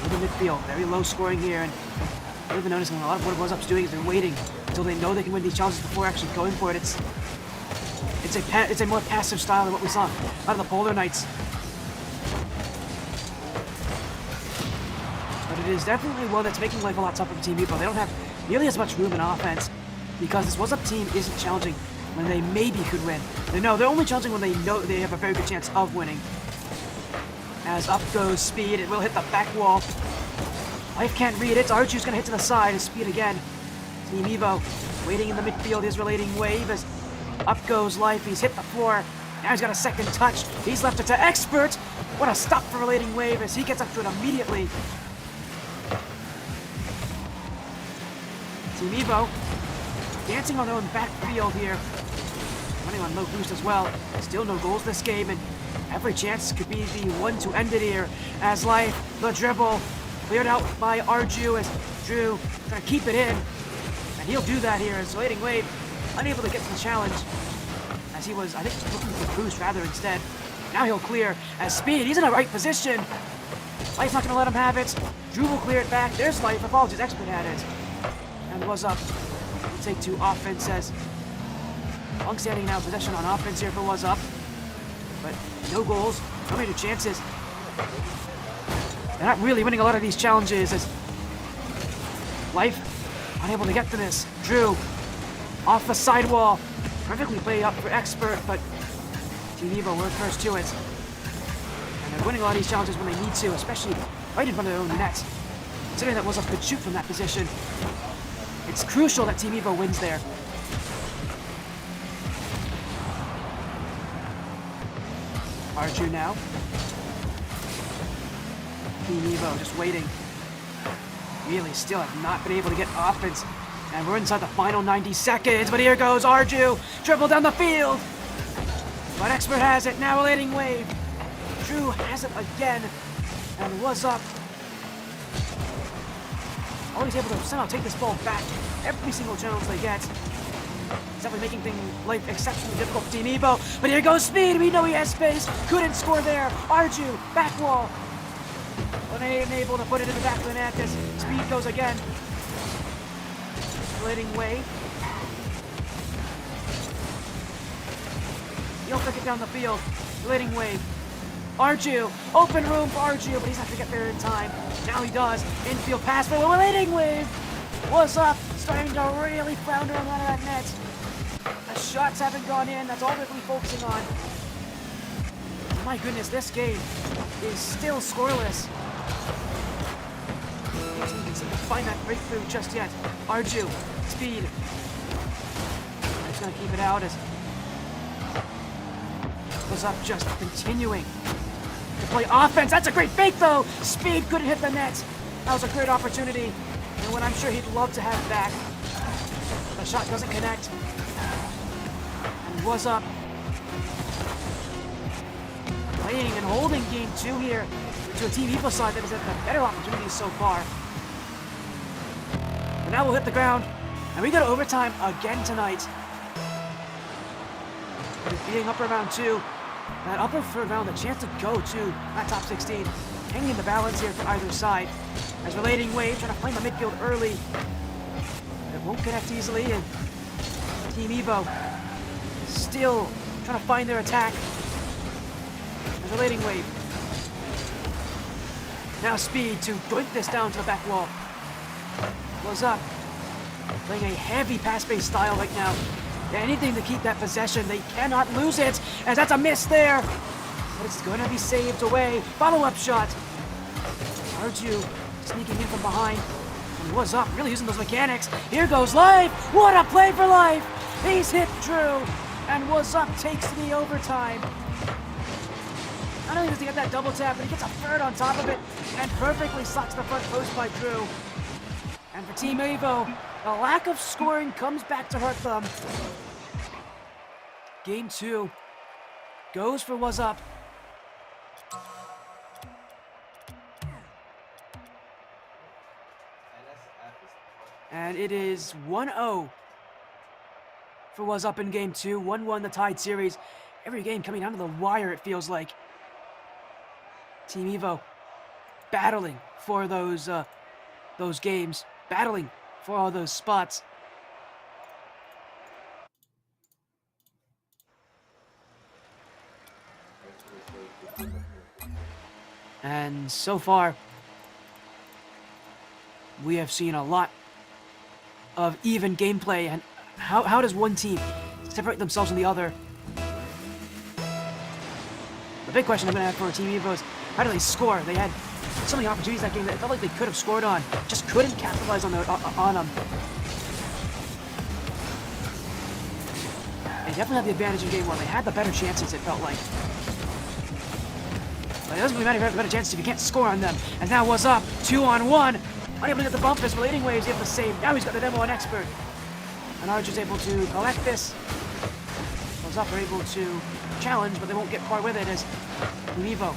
[SPEAKER 2] In the midfield, very low scoring here, and I've been noticing a lot of what WASSUP's doing is they're waiting until they know they can win these challenges before actually going for it. It's a more passive style than what we saw out of the Polar Knights. But it is definitely one that's making life a lot tougher for Team Evo. They don't have nearly as much room in offense because this WASSUP team isn't challenging when they maybe could win. They're only challenging when they know they have a very good chance of winning. As up goes Speed, it will hit the back wall. Life can't read it. Arju's gonna hit to the side as Speed again. Team Evo waiting in the midfield is relating Wave as up goes Life. He's hit the floor. Now he's got a second touch. He's left it to Expert. What a stop for relating Wave as he gets up to it immediately. Team Evo dancing on their own backfield here. Running on low boost as well. Still no goals this game, and every chance could be the one to end it here. As Life, the dribble, cleared out by Arju as Drew trying to keep it in. And he'll do that here as Waiting Wave unable to get to the challenge. As he was, I think, looking for boost rather instead. Now he'll clear as Speed, he's in the right position. Life's not going to let him have it. Drew will clear it back. There's Life, apologies, Expert had it. And WASSUP will take to offense as long-standing now possession on offense here for WASSUP. But no goals, no major chances. They're not really winning a lot of these challenges as Life unable to get to this. Drew off the sidewall. Perfectly played up for Expert, but Team Evo were first to it. And they're winning a lot of these challenges when they need to, especially right in front of their own net. Considering that WASSUP could shoot from that position, it's crucial that Team Evo wins there. Arju now. Team Evo just waiting. Really still have not been able to get offense. And we're inside the final 90 seconds, but here goes Arju. Dribble down the field. But Expert has it, now relating wave. Drew has it again. And WASSUP. Always able to somehow take this ball back every single challenge they get. It's definitely making life exceptionally difficult for Team Evo. But here goes Speed. We know he has space. Couldn't score there. Arju, back wall. Unable to put it in the back of the net as Speed goes again. Relating wave. He'll flick it down the field. Relating wave. Arju, open room for Arju, but he's not going to get there in time. Now he does. Infield pass for the relating wave. WASSUP, starting to really flounder on that net. The shots haven't gone in. That's all they're really focusing on. My goodness, this game is still scoreless. You can seem to find that breakthrough just yet. Arju, Speed. He's going to keep it out as WASSUP just continuing to play offense. That's a great fake though. Speed couldn't hit the net. That was a great opportunity. And when I'm sure he'd love to have it back. The shot doesn't connect. And WASSUP playing and holding game 2 here to a Team Evo side that has had the better opportunities so far. But now we'll hit the ground. And we go to overtime again tonight. Being upper round 2. That upper third round, a chance to go to that top 16. Hanging in the balance here for either side. As relating wave, trying to find the midfield early. It won't connect easily, and Team Evo still trying to find their attack. As relating wave. Now Speed to doink this down to the back wall. WASSUP playing a heavy pass-based style right now. Anything to keep that possession. They cannot lose it, as that's a miss there. But it's going to be saved away. Follow-up shot. Arju sneaking in from behind. And WASSUP really using those mechanics. Here goes Life. What a play for Life. He's hit Drew. And WASSUP takes the overtime. Not only does he get that double tap, but he gets a third on top of it. And perfectly slots the front post by Drew. And for Team Evo, the lack of scoring comes back to hurt them. Game 2 goes for WASSUP. And it is 1-0 for WASSUP in Game 2. 1-1 the tied series. Every game coming down to the wire, it feels like. Team Evo battling for those games. Battling for all those spots. And so far, we have seen a lot of even gameplay. And how does one team separate themselves from the other? The big question I'm going to have for Team Evo is, how do they score? They had so many opportunities that game that it felt like they could have scored on, just couldn't capitalize on them. They definitely had the advantage in game 1. They had the better chances, it felt like. But it doesn't really matter if you have the better chances if you can't score on them. And now WASSUP, 2-on-1. Unable to get the bump, his relating waves able to save. Now he's got the demo on Expert. And Arju's able to collect this. WASSUP are able to challenge, but they won't get far with it as Evo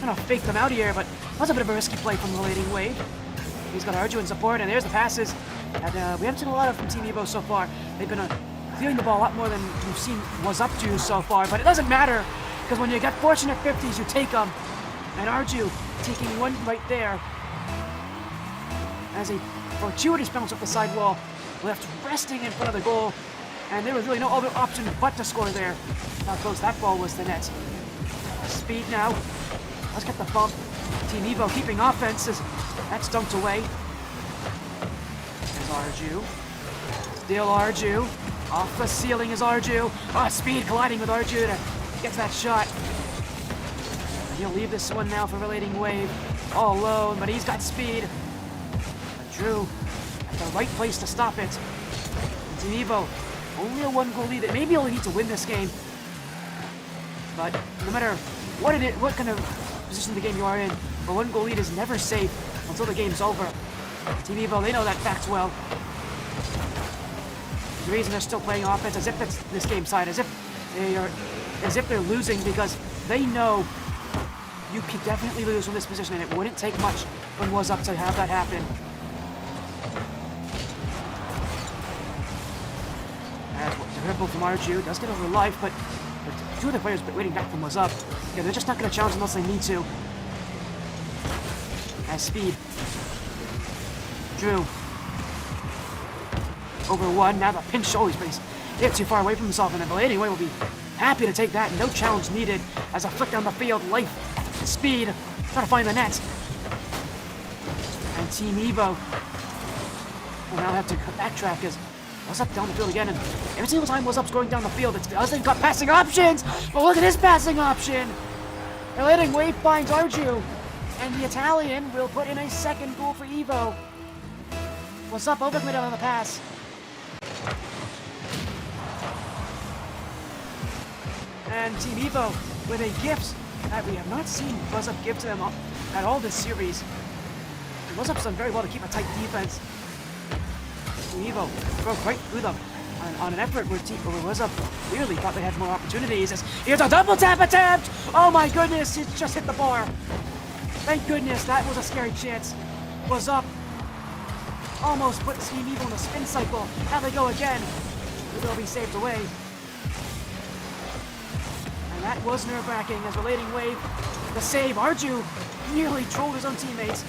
[SPEAKER 2] kind of fake them out here, but that's a bit of a risky play from the relating wave. He's got Arju in support, and there's the passes. And we haven't seen a lot of from Team Evo so far. They've been clearing the ball a lot more than we've seen WASSUP do so far, but it doesn't matter, because when you get fortunate 50s, you take them. And Arju taking one right there as a fortuitous bounce off the sidewall, left resting in front of the goal, and there was really no other option but to score there. How close that ball was to net. Speed now. Let's get the bump. Team Evo keeping offenses. That's dunked away. There's Arju. Still Arju. Off the ceiling is Arju. Oh, Speed colliding with Arju to get to that shot. And he'll leave this one now for relating wave. All alone, but he's got Speed. But Drew at the right place to stop it. And Team Evo, only a 1-goal lead. They maybe only need to win this game. But no matter what kind of position the game you are in, a 1-goal lead is never safe until the game's over. Team Evo, they know that fact well. The reason they're still playing offense as if it's this game side, as if they're losing, because they know you could definitely lose from this position, and it wouldn't take much when WASSUP to have that happen. As the ripple from Arju does get over life, but two of the players waiting back from WASSUP. Yeah, they're just not going to challenge unless they need to. As speed. Drew. Over one, now the pinch always, but he's hit too far away from himself, and the Blading Wave will be happy to take that. No challenge needed as a flick down the field. Life, speed, trying to find the net. And Team Evo will now have to backtrack as WASSUP down the field again, and every single time WASSUP's going down the field, it's because they've got passing options. But look at this passing option. The Blading Wave finds Arju, and the Italian will put in a second goal for Evo. WASSUP overcommitted on the pass. And Team Evo with a gift that we have not seen WASSUP give to them at all this series. WASSUP's done very well to keep a tight defense. Team Evo broke right through them on an effort where WASSUP clearly thought they had more opportunities. Here's a double tap attempt! Oh my goodness, it just hit the bar. Thank goodness, that was a scary chance. WASSUP almost put Team Evo in a spin cycle. Now they go again. They'll be saved away. And that was nerve-wracking as the Blading Wave, the save. Arju nearly trolled his own teammates.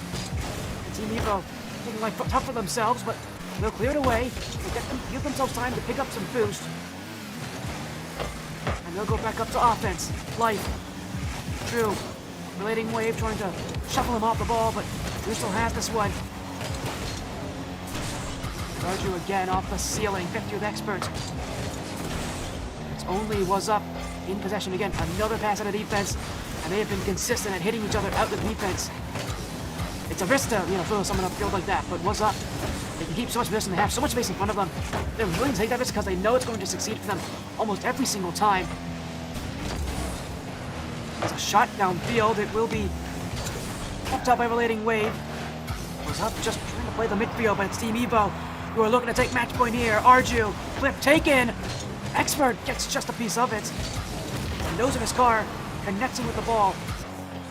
[SPEAKER 2] And Team Evo taking life tough for themselves, but they'll clear it away. They'll give themselves time to pick up some boost. And they'll go back up to offense. Life. Drew. Blading Wave trying to shuffle him off the ball, but Drew still has this one. Arju again off the ceiling. 50th expert. It's only WASSUP in possession again. Another pass out of defense, and they have been consistent at hitting each other out of defense. It's a risk to, throw someone upfield like that, but WASSUP, they can keep so much position, they have so much space in front of them. They're willing to take that risk because they know it's going to succeed for them almost every single time. It's a shot downfield. It will be popped up by Blading Wave. WASSUP just trying to play the midfield, but it's Team Evo who are looking to take match point here. Arju, flip taken. Expert gets just a piece of it. The nose of his car connecting with the ball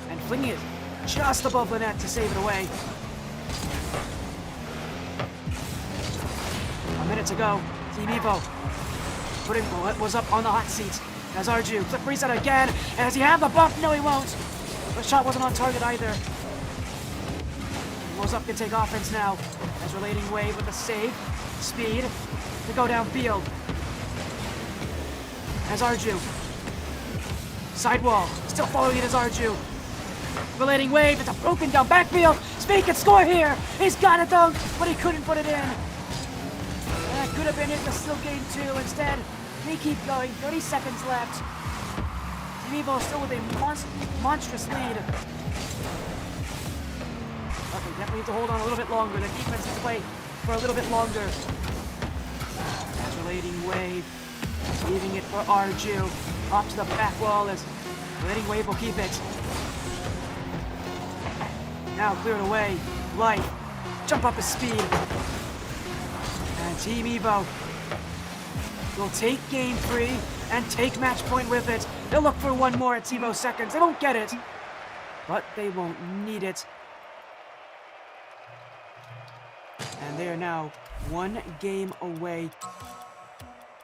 [SPEAKER 2] and flinging it just above the net to save it away. A minute to go. Team Evo putting WASSUP on the hot seat as Arju flip reset again. And does he have the bump? No, he won't. The shot wasn't on target either. WASSUP can take offense now as Blading Wave with a save. Speed to go downfield. As Arju. Sidewall. Still following it as Arju. Blading Wave. It's a broken down backfield. Speed can score here. He's got it dunk, but he couldn't put it in. That could have been it to still game 2. Instead, they keep going. 30 seconds left. Team Evo still with a monstrous lead. But they definitely have to hold on a little bit longer. The defense needs to play for a little bit longer. As Blading Wave, leaving it for Arju. Off to the back wall as Blading Wave will keep it. Now cleared away. Light. Jump up his speed. And Team Evo will take game 3 and take match point with it. They'll look for one more at Evo seconds. They won't get it, but they won't need it. And they are now 1 game away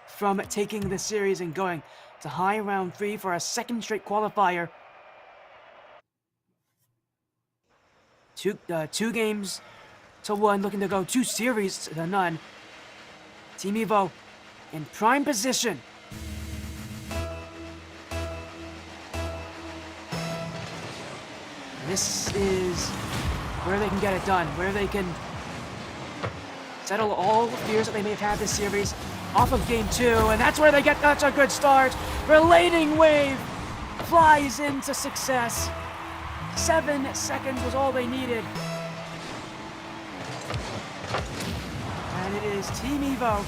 [SPEAKER 2] from taking the series and going to high round 3 for a second straight qualifier. Two games to 1, looking to go 2 series to none. Team Evo in prime position. This is where they can get it done, where they can settle all the fears that they may have had this series off of game 2, and that's where they get such a good start. Blading Wave flies into success. 7 seconds was all they needed. And it is Team Evo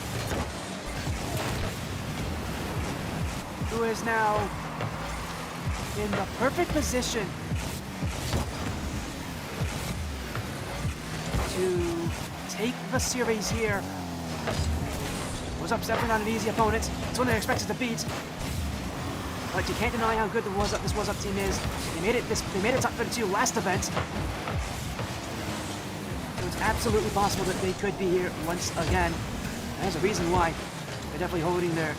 [SPEAKER 2] who is now in the perfect position to take the series here. WASSUP's definitely not an easy opponent. It's one they're expected to beat. But you can't deny how good this WASSUP team is. They made it top 32 last event. So it's absolutely possible that they could be here once again. And there's a reason why. They're definitely holding their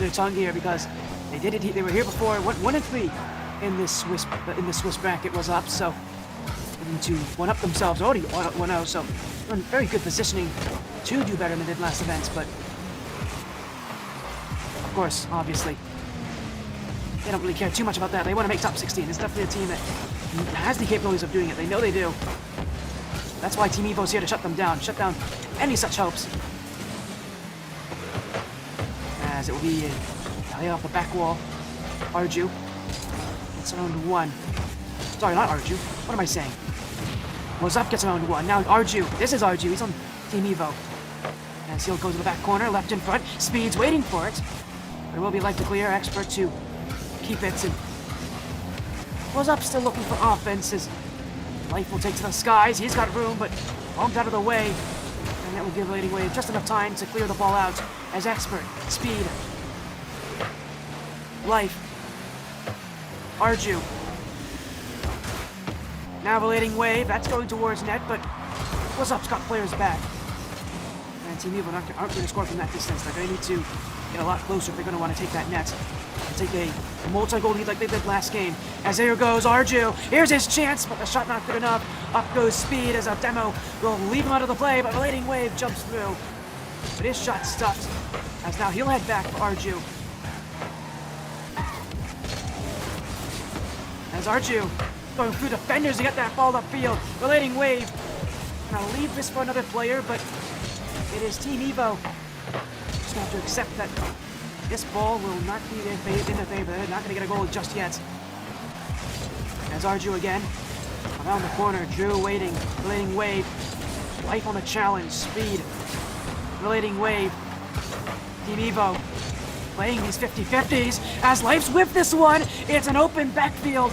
[SPEAKER 2] tongue here, because they did it. They were here before, 1-3 in this Swiss bracket was up. So to one up themselves, already 1-0. So in very good positioning to do better than they did last event. But of course, obviously, they don't really care too much about that. They want to make top 16. It's definitely a team that has the capabilities of doing it. They know they do. That's why Team Evo's here to shut them down. Shut down any such hopes. As it will be lay off the back wall. Arju. It's around 1. Sorry, not Arju. What am I saying? WASSUP gets around 1. Now Arju. This is Arju. He's on Team Evo. As he'll go to the back corner, left in front. Speed's waiting for it. But it will be Life to clear. Expert to keep it. And WASSUP still looking for offenses. Life will take to the skies. He's got room, but bumped out of the way. And that will give Lady Wave just enough time to clear the ball out as Expert, Speed, Life, Arju. Now Relating Wave, that's going towards net, but WASSUP's got players back. And Team Evo aren't going to score from that distance. They're going to need to get a lot closer if they're going to want to take that net. And take a multi-goal lead like they did last game. As here goes Arju. Here's his chance, but the shot not good enough. Up goes Speed as a demo will leave him out of the play, but Relating Wave jumps through. But his shot stuffed, as now he'll head back for Arju. As Arju going through defenders to get that ball upfield. Relating Wave. And I'll leave this for another player, but it is Team Evo. Just have to accept that this ball will not be in their favor. They're not going to get a goal just yet. As Arju again. Around the corner. Drew waiting. Relating Wave. Life on the challenge. Speed. Relating Wave. Team Evo. Playing these 50-50s. As Life's whipped this one. It's an open backfield.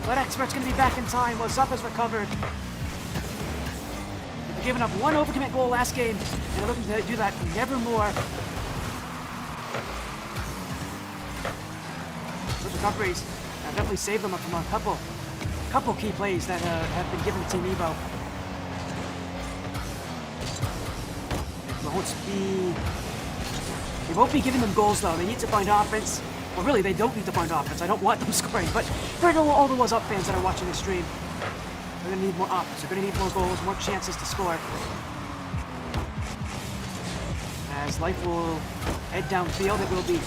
[SPEAKER 2] But Expert's going to be back in time. WASSUP has recovered. They've given up one overcommit goal last game. And they're looking to do that nevermore. Those recoveries have definitely saved them from a couple key plays that have been given to Team Evo. They won't be giving them goals though. They need to find offense. Well, really, they don't need to find offense. I don't want them scoring, but for all the WASSUP fans that are watching this stream, they're going to need more offense. They're going to need more goals, more chances to score. As Life will head downfield, it will be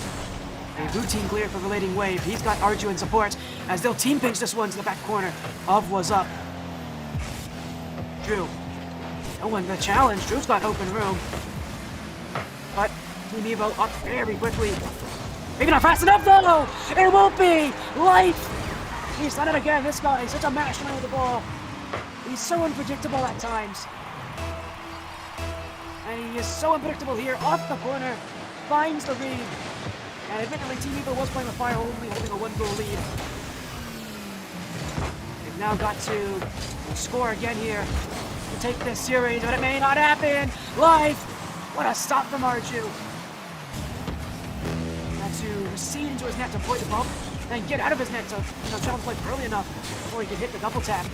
[SPEAKER 2] a routine clear for Relating Wave. He's got Arju in support as they'll team pinch this one to the back corner of WASSUP. Drew. No one the challenge. Drew's got open room. But Team Evo up very quickly. Maybe not fast enough though! It won't be! Life! He's done it again. This guy is such a mastermind with the ball. He's so unpredictable at times. And he is so unpredictable here. Off the corner. Finds the lead. And admittedly, Team Evo was playing with fire, only holding a 1-goal lead. They've now got to score again here to take this series, but it may not happen. Life! What a stop from Arju. Had to recede into his net to avoid the bump, then get out of his net to try to play early enough before he could hit the double tap.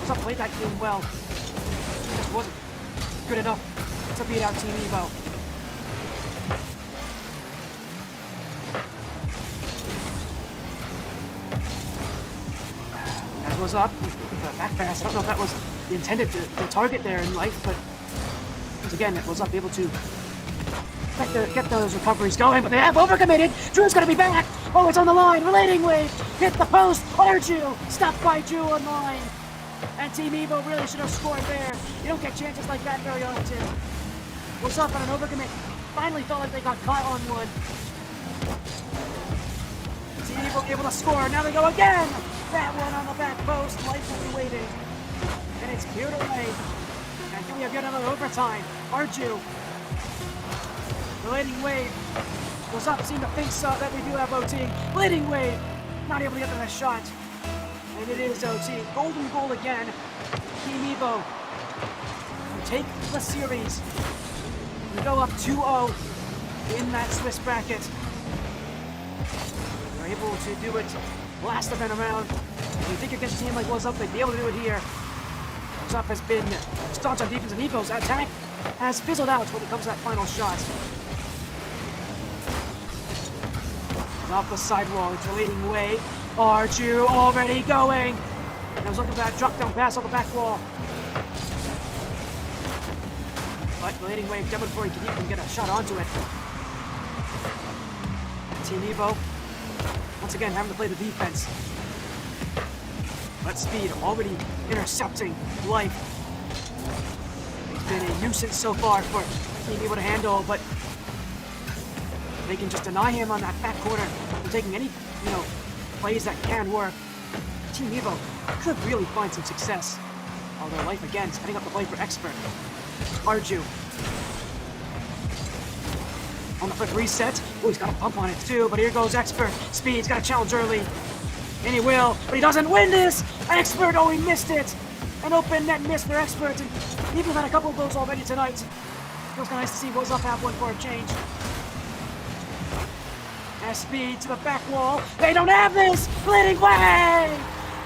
[SPEAKER 2] WASSUP played that game well. It just wasn't good enough to beat out Team Evo. WASSUP with the back pass. I don't know if that was the intended to target there in Life, but once again, it was able to get those recoveries going, but they have overcommitted. Drew's gonna be back. Oh, it's on the line. Relating Wave hit the post. Arju stopped by Drew on line, and Team Evo really should have scored there. You don't get chances like that very often. WASSUP on an overcommit. Finally felt like they got caught on one. Team Evo able to score. Now they go again. That one on the back post. Life will be waiting. And it's cleared away. And here we have yet another overtime. Arju. Relating Wave. WASSUP seem to think so that we do have OT. Bleeding Wave, not able to get to that shot. And it is OT. Golden goal again. Team Evo. We take the series. We go up 2-0 in that Swiss bracket. We're able to do it last event around. You think against a team like WASSUP, they'd be able to do it here. WASSUP has been staunch on defense, and Evo's attack has fizzled out when it comes to that final shot. Off the sidewall, it's a leading way. Arju already going. I was looking for that drop down pass on the back wall. But the leading wave jumping before he can even get a shot onto it. Team Evo, once again, having to play the defense. But Speed already intercepting Life. It's been a nuisance so far for Team Evo to handle, but they can just deny him on that back corner from taking any, plays that can work. Team Evo could really find some success. Although Life again is heading up the play for Expert. Arju. On the quick reset. Oh, he's got a bump on it too, but here goes Expert. Speed's got a challenge early. And he will, but he doesn't win this! Expert, oh, he missed it! An open net miss for Expert, and Evo's had a couple of those already tonight. Feels kind of nice to see WASSUP have one for a change. As Speed to the back wall. They don't have this! Bleeding Wave!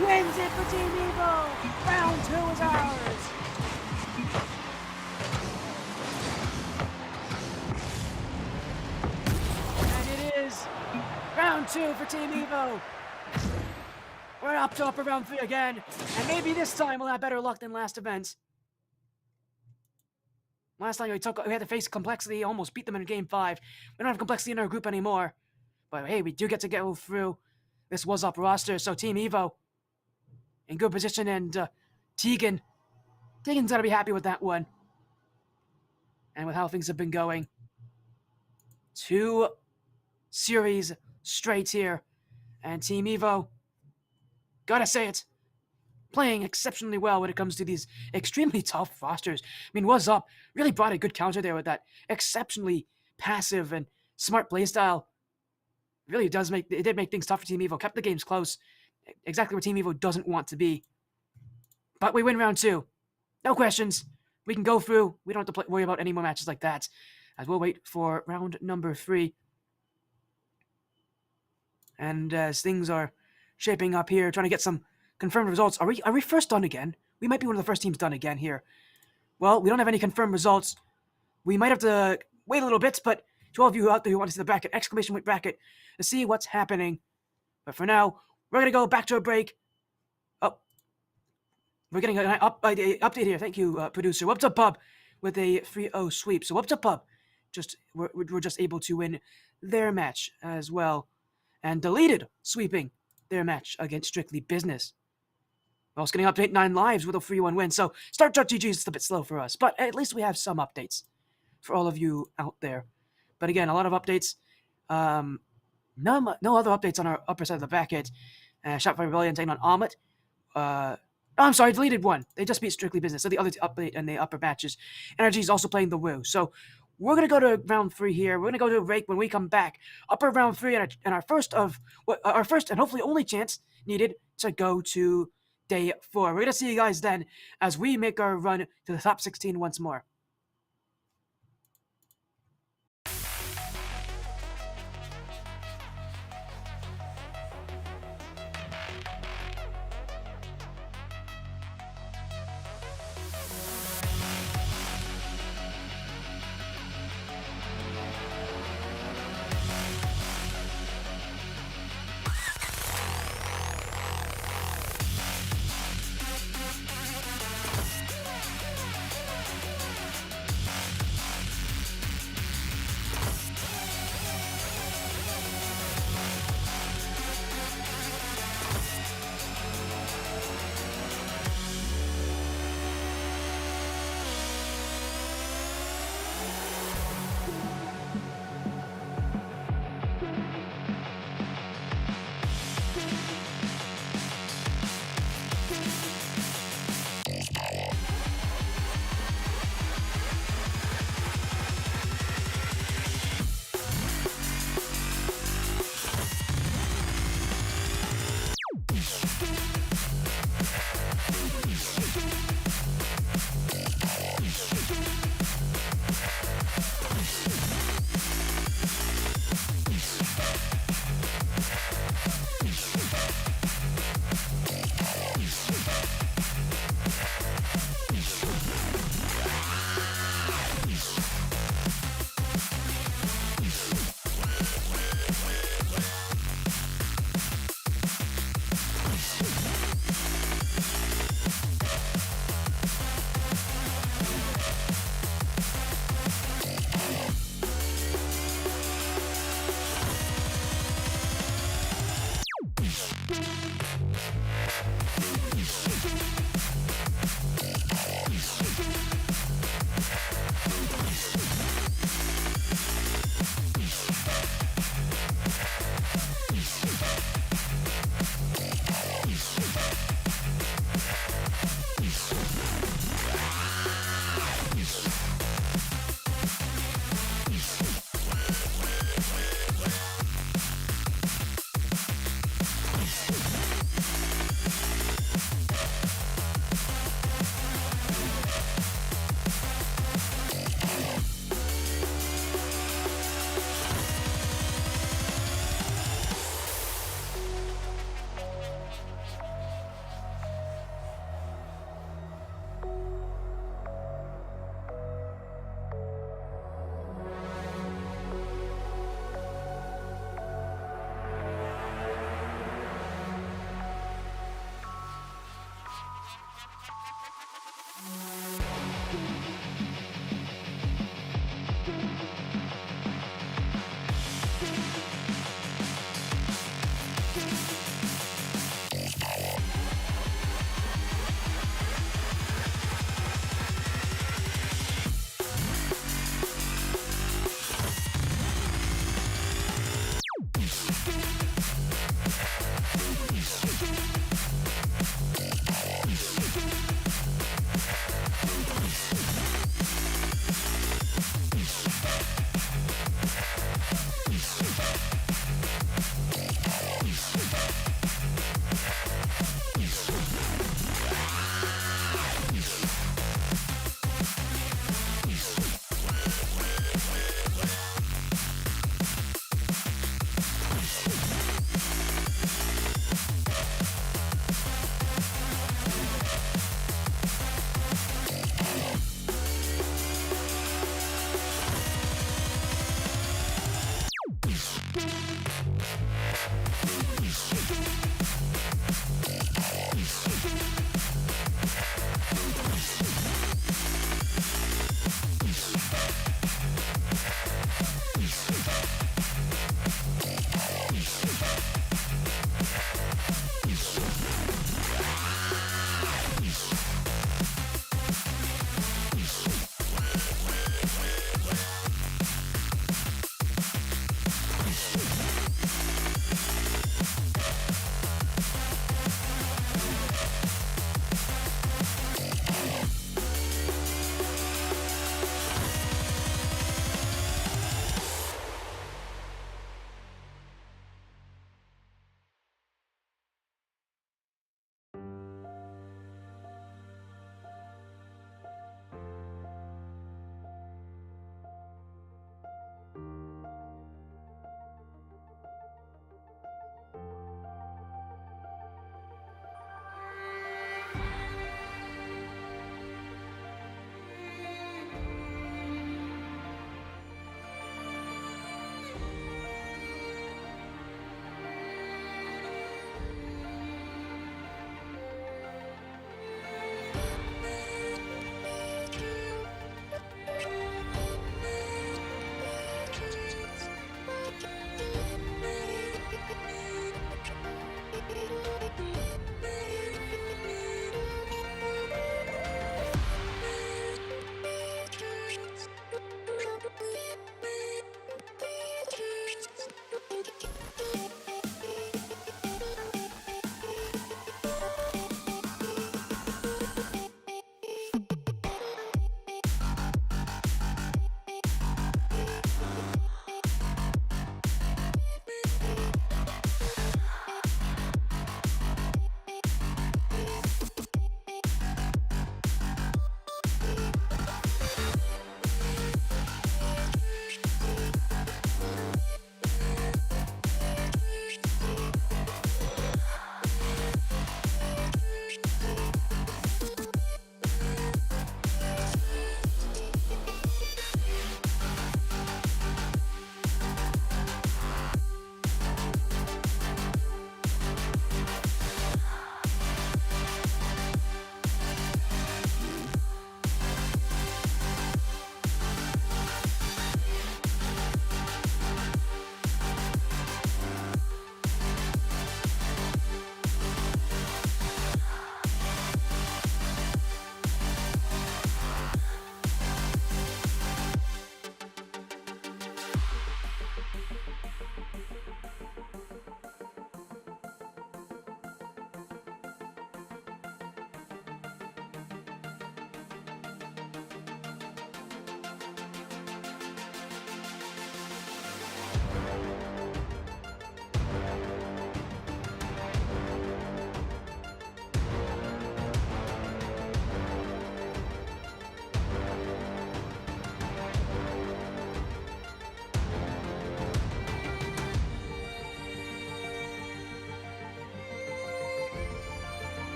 [SPEAKER 2] Wins it for Team Evo! Round 2 is ours! And it is round 2 for Team Evo! We're up to upper round 3 again, and maybe this time we'll have better luck than last event. Last time we had to face Complexity, almost beat them in game 5. We don't have Complexity in our group anymore. But hey, we do get to go through this WASSUP roster, so Team Evo in good position, and Tegan's gotta be happy with that one. And with how things have been going. 2 series straight here, and Team Evo, gotta say it, playing exceptionally well when it comes to these extremely tough rosters. I mean, WASSUP really brought a good counter there with that exceptionally passive and smart playstyle. Really did make things tough for Team Evo. Kept the games close. Exactly where Team Evo doesn't want to be. But we win round 2. No questions. We can go through. We don't have to worry about any more matches like that. As we'll wait for round number 3. And as things are shaping up here, trying to get some confirmed results. Are we first done again? We might be one of the first teams done again here. Well, we don't have any confirmed results. We might have to wait a little bit, but to all of you out there who want to see the bracket, exclamation point bracket, to see what's happening. But for now, we're going to go back to a break. Oh, we're getting an update here. Thank you, producer. WASSUP Pub with a 3-0 sweep. So WASSUP Pub, we're just able to win their match as well. And deleted sweeping their match against Strictly Business. We're also getting update 9 lives with a 3-1 win. So start.gg is a bit slow for us, but at least we have some updates for all of you out there. But again, a lot of updates. No other updates on our upper side of the bracket. Shopify Rebellion taking on Omelet. I'm sorry, deleted one. They just beat Strictly Business. So the other update in the upper matches. Energy is also playing the Woo. So we're going to go to round 3 here. We're going to go to a break when we come back. Upper round 3 and our first and hopefully only chance needed to go to day 4. We're going to see you guys then as we make our run to the top 16 once more.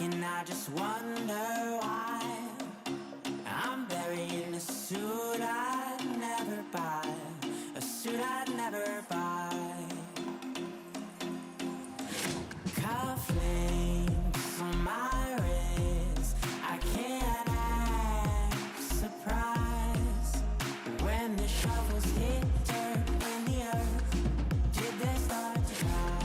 [SPEAKER 1] and I just wonder why I'm buried in a suit I'd never buy, a suit I'd never buy. Cufflinks on my wrist, I can't act surprised when the shovels hit dirt in the earth. Did they start to cry?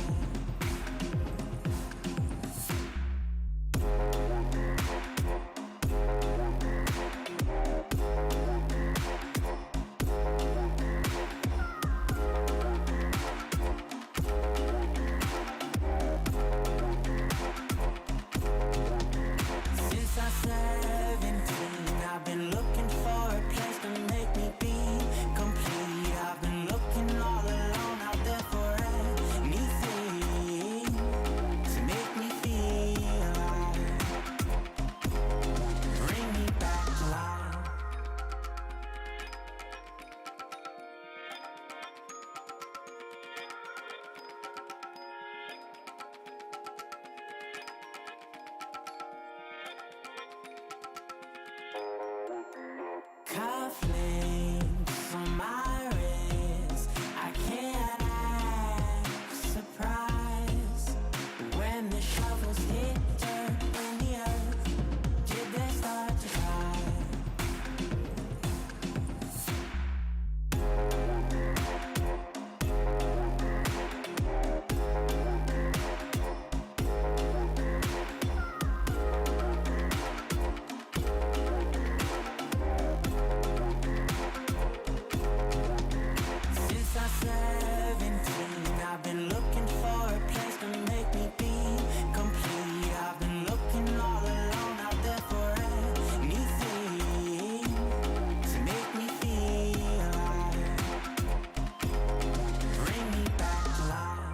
[SPEAKER 1] Since I'm 17, I've been looking for a place to make me be complete. I've been looking all alone out there for anything to make me feel alive. Bring me back to life. Cufflinks on my wrist, I can't act surprised when the shovels hit dirt in the earth. Did they start to cry? Since I'm 17, I've been looking for a place to make me be complete. I've been looking all alone out there for anything to make me feel alive. Bring me back to life.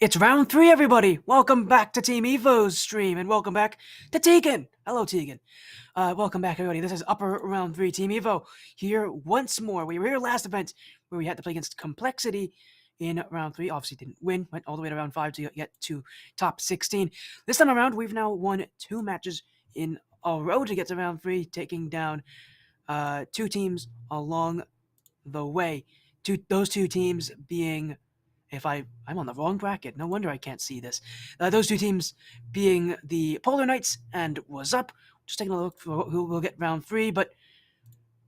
[SPEAKER 2] It's round 3, everybody! Welcome back to Team Evo's stream, and welcome back to Tegan! Hello, Tegan. Welcome back, everybody. This is Upper Round 3 Team Evo, here once more. We were here last event, where we had to play against Complexity in round 3. Obviously didn't win, went all the way to round 5 to get to top 16. This time around, we've now won 2 matches in a row to get to round 3, taking down 2 teams along the way. Those 2 teams being... I'm on the wrong bracket. No wonder I can't see this. Those 2 teams being the Polar Knights and WASSUP. Just taking a look for who will get round 3, but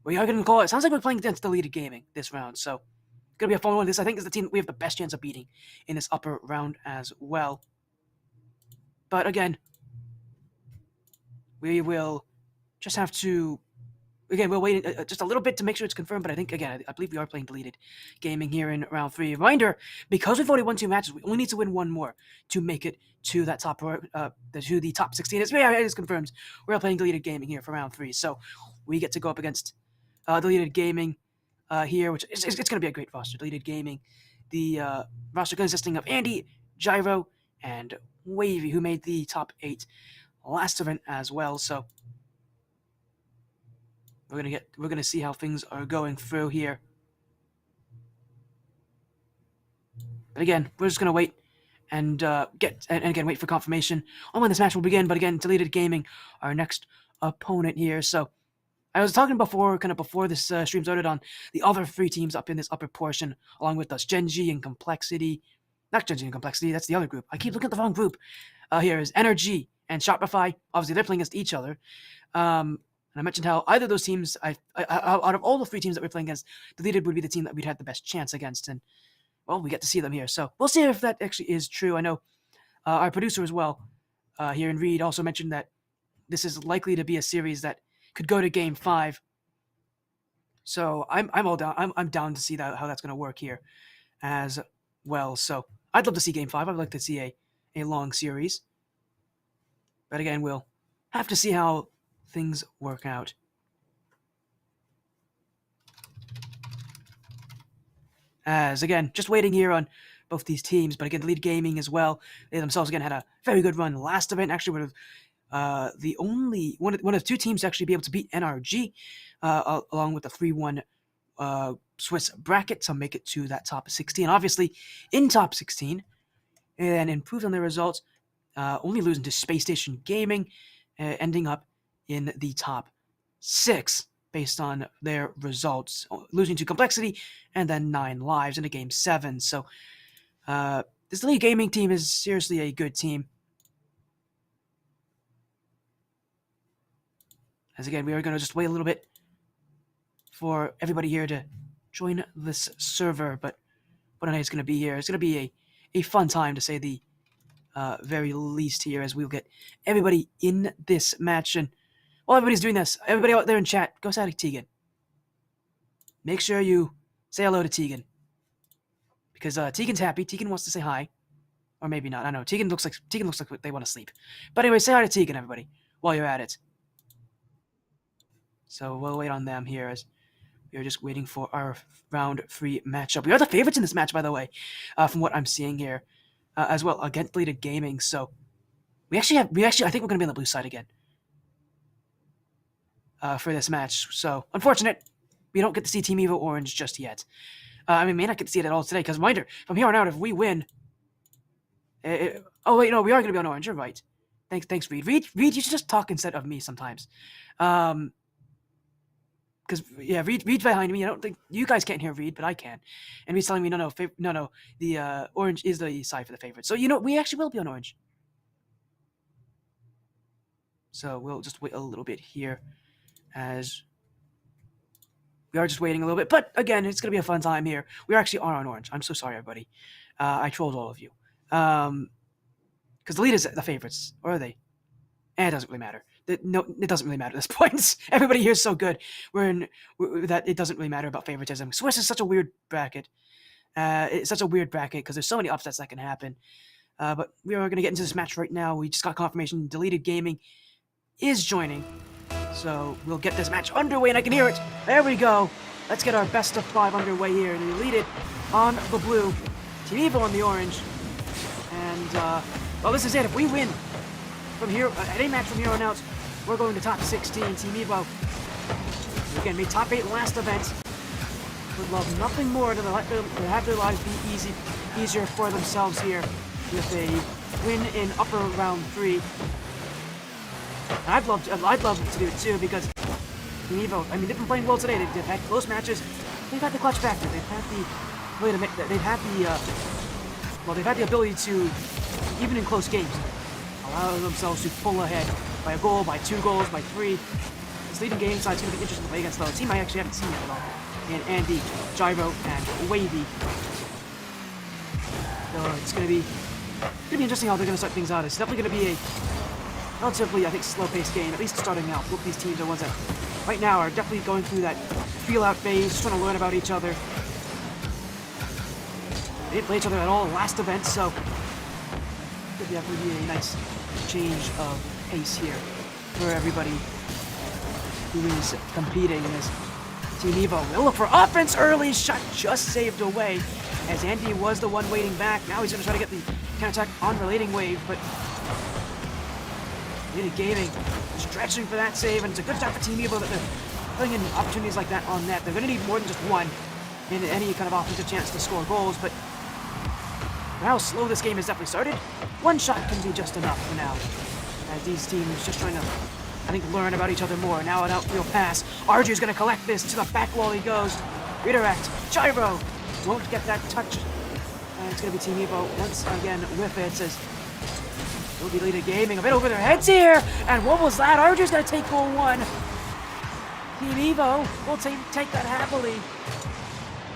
[SPEAKER 2] we are going to call it. Sounds like we're playing against Deleted Gaming this round, so it's going to be a fun one. This, I think, is the team that we have the best chance of beating in this upper round as well. But again, we will just have to... Again, we'll wait just a little bit to make sure it's confirmed, but I think, again, I believe we are playing Deleted Gaming here in round 3. Reminder, because we've already won 2 matches, we only need to win 1 more to make it to that top, to the top 16. It is confirmed. We're playing Deleted Gaming here for round 3, so we get to go up against Deleted Gaming here, which it's going to be a great roster. Deleted Gaming, the roster consisting of Andy, Gyro, and Wavy, who made the top 8 last event as well, so... We're gonna see how things are going through here. But again, we're just gonna wait and again wait for confirmation on when this match will begin. But again, Deleted Gaming, our next opponent here. So I was talking before, kind of before this stream started, on the other 3 teams up in this upper portion, along with us, Genji and Complexity. Not Genji and Complexity, that's the other group. I keep looking at the wrong group. Here is Energy and Shopify. Obviously, they're playing against each other. And I mentioned how either of those teams, out of all the 3 teams that we're playing against, Deleted would be the team that we'd had the best chance against. And, well, we get to see them here. So we'll see if that actually is true. I know our producer as well, here in Reed, also mentioned that this is likely to be a series that could go to Game 5. So I'm all down. I'm down to see how that's going to work here as well. So I'd love to see Game 5. I'd like to see a long series. But again, we'll have to see how things work out. As again, just waiting here on both these teams, but again, Deleted Gaming as well. They themselves again had a very good run last event. Actually, one of the only one of 2 teams to actually be able to beat NRG, along with the 3-1 Swiss bracket to make it to that top 16. Obviously, in top 16, and improved on their results, only losing to Space Station Gaming, ending up in the top 6 based on their results, losing to Complexity and then 9 lives in a game 7. So this Deleted Gaming team is seriously a good team. As again, we are going to just wait a little bit for everybody here to join this server, but what a night it's going to be here. It's going to be a fun time, to say the very least, here, as we'll get everybody in this match. And while everybody's doing this, everybody out there in chat, go say hi to Tegan. Make sure you say hello to Tegan, because Tegan's happy. Tegan wants to say hi, or maybe not. I don't know. Tegan looks like they want to sleep. But anyway, say hi to Tegan, everybody, while you're at it. So we'll wait on them here, as we are just waiting for our round 3 matchup. We are the favorites in this match, by the way, from what I'm seeing here, as well, against Deleted Gaming. So I think we're going to be on the blue side again for this match. So unfortunate, we don't get to see Team Evo Orange just yet. I mean, may not get to see it at all today, because reminder, from here on out, if we win... oh, wait, no, we are going to be on Orange. You're right. Thanks, Reed. Reed, you should just talk instead of me sometimes. Because, yeah, Reed's behind me. I don't think... You guys can't hear Reed, but I can. And Reed's telling me, no, the Orange is the side for the favorite. So, we actually will be on Orange. So we'll just wait a little bit here, as we are just waiting a little bit. But again, it's going to be a fun time here. We actually are on Orange. I'm so sorry, everybody. I trolled all of you. Because the lead is the favorites. Or are they? It doesn't really matter. No, it doesn't really matter at this point. Everybody here is so good. That it doesn't really matter about favoritism. Swiss is such a weird bracket. It's such a weird bracket because there's so many upsets that can happen. But we are going to get into this match right now. We just got confirmation Deleted Gaming is joining. So we'll get this match underway, and I can hear it. There we go. Let's get our best of 5 underway here. Deleted on the blue, Team Evo on the orange. And, well, this is it. If we win from here, at any match from here on out, we're going to top 16. Team Evo, again, made top 8 last event. Would love nothing more than to have their lives be easier for themselves here with a win in upper round 3. And I'd love to do it too, because Team Evo, I mean, they've been playing well today. They've had close matches. They've had the clutch factor. They've had the they've had the ability to, even in close games, allow themselves to pull ahead by a goal, by 2 goals, by 3. This leading game side's going to be interesting to play against, though. A team I actually haven't seen yet at all. And Andy, Gyro, and Wavy. So it's going to be interesting how they're going to start things out. It's definitely going to be a relatively, I think, slow-paced game, at least starting out. Both these teams are ones that, right now, are definitely going through that feel-out phase, just trying to learn about each other. They didn't play each other at all last event, so could definitely be a nice change of pace here for everybody who is competing in this. Team Evo will look for offense early. Shot just saved away as Andy was the one waiting back. Now he's going to try to get the counterattack on Relating Wave, but Related Gaming stretching for that save, and it's a good start for Team Evo that they're putting in opportunities like that on net. They're going to need more than just one in any kind of offensive chance to score goals, but for how slow this game has definitely started, one shot can be just enough for now, as these teams just trying to, I think, learn about each other more. Now an outfield pass. Arju's going to collect this. To the back wall he goes. Redirect. Gyro won't get that touch. And it's going to be Team Evo once again with it. Says will be leading gaming a bit over their heads here. And what was that? Arju's going to take goal 1. Team Evo will take that happily.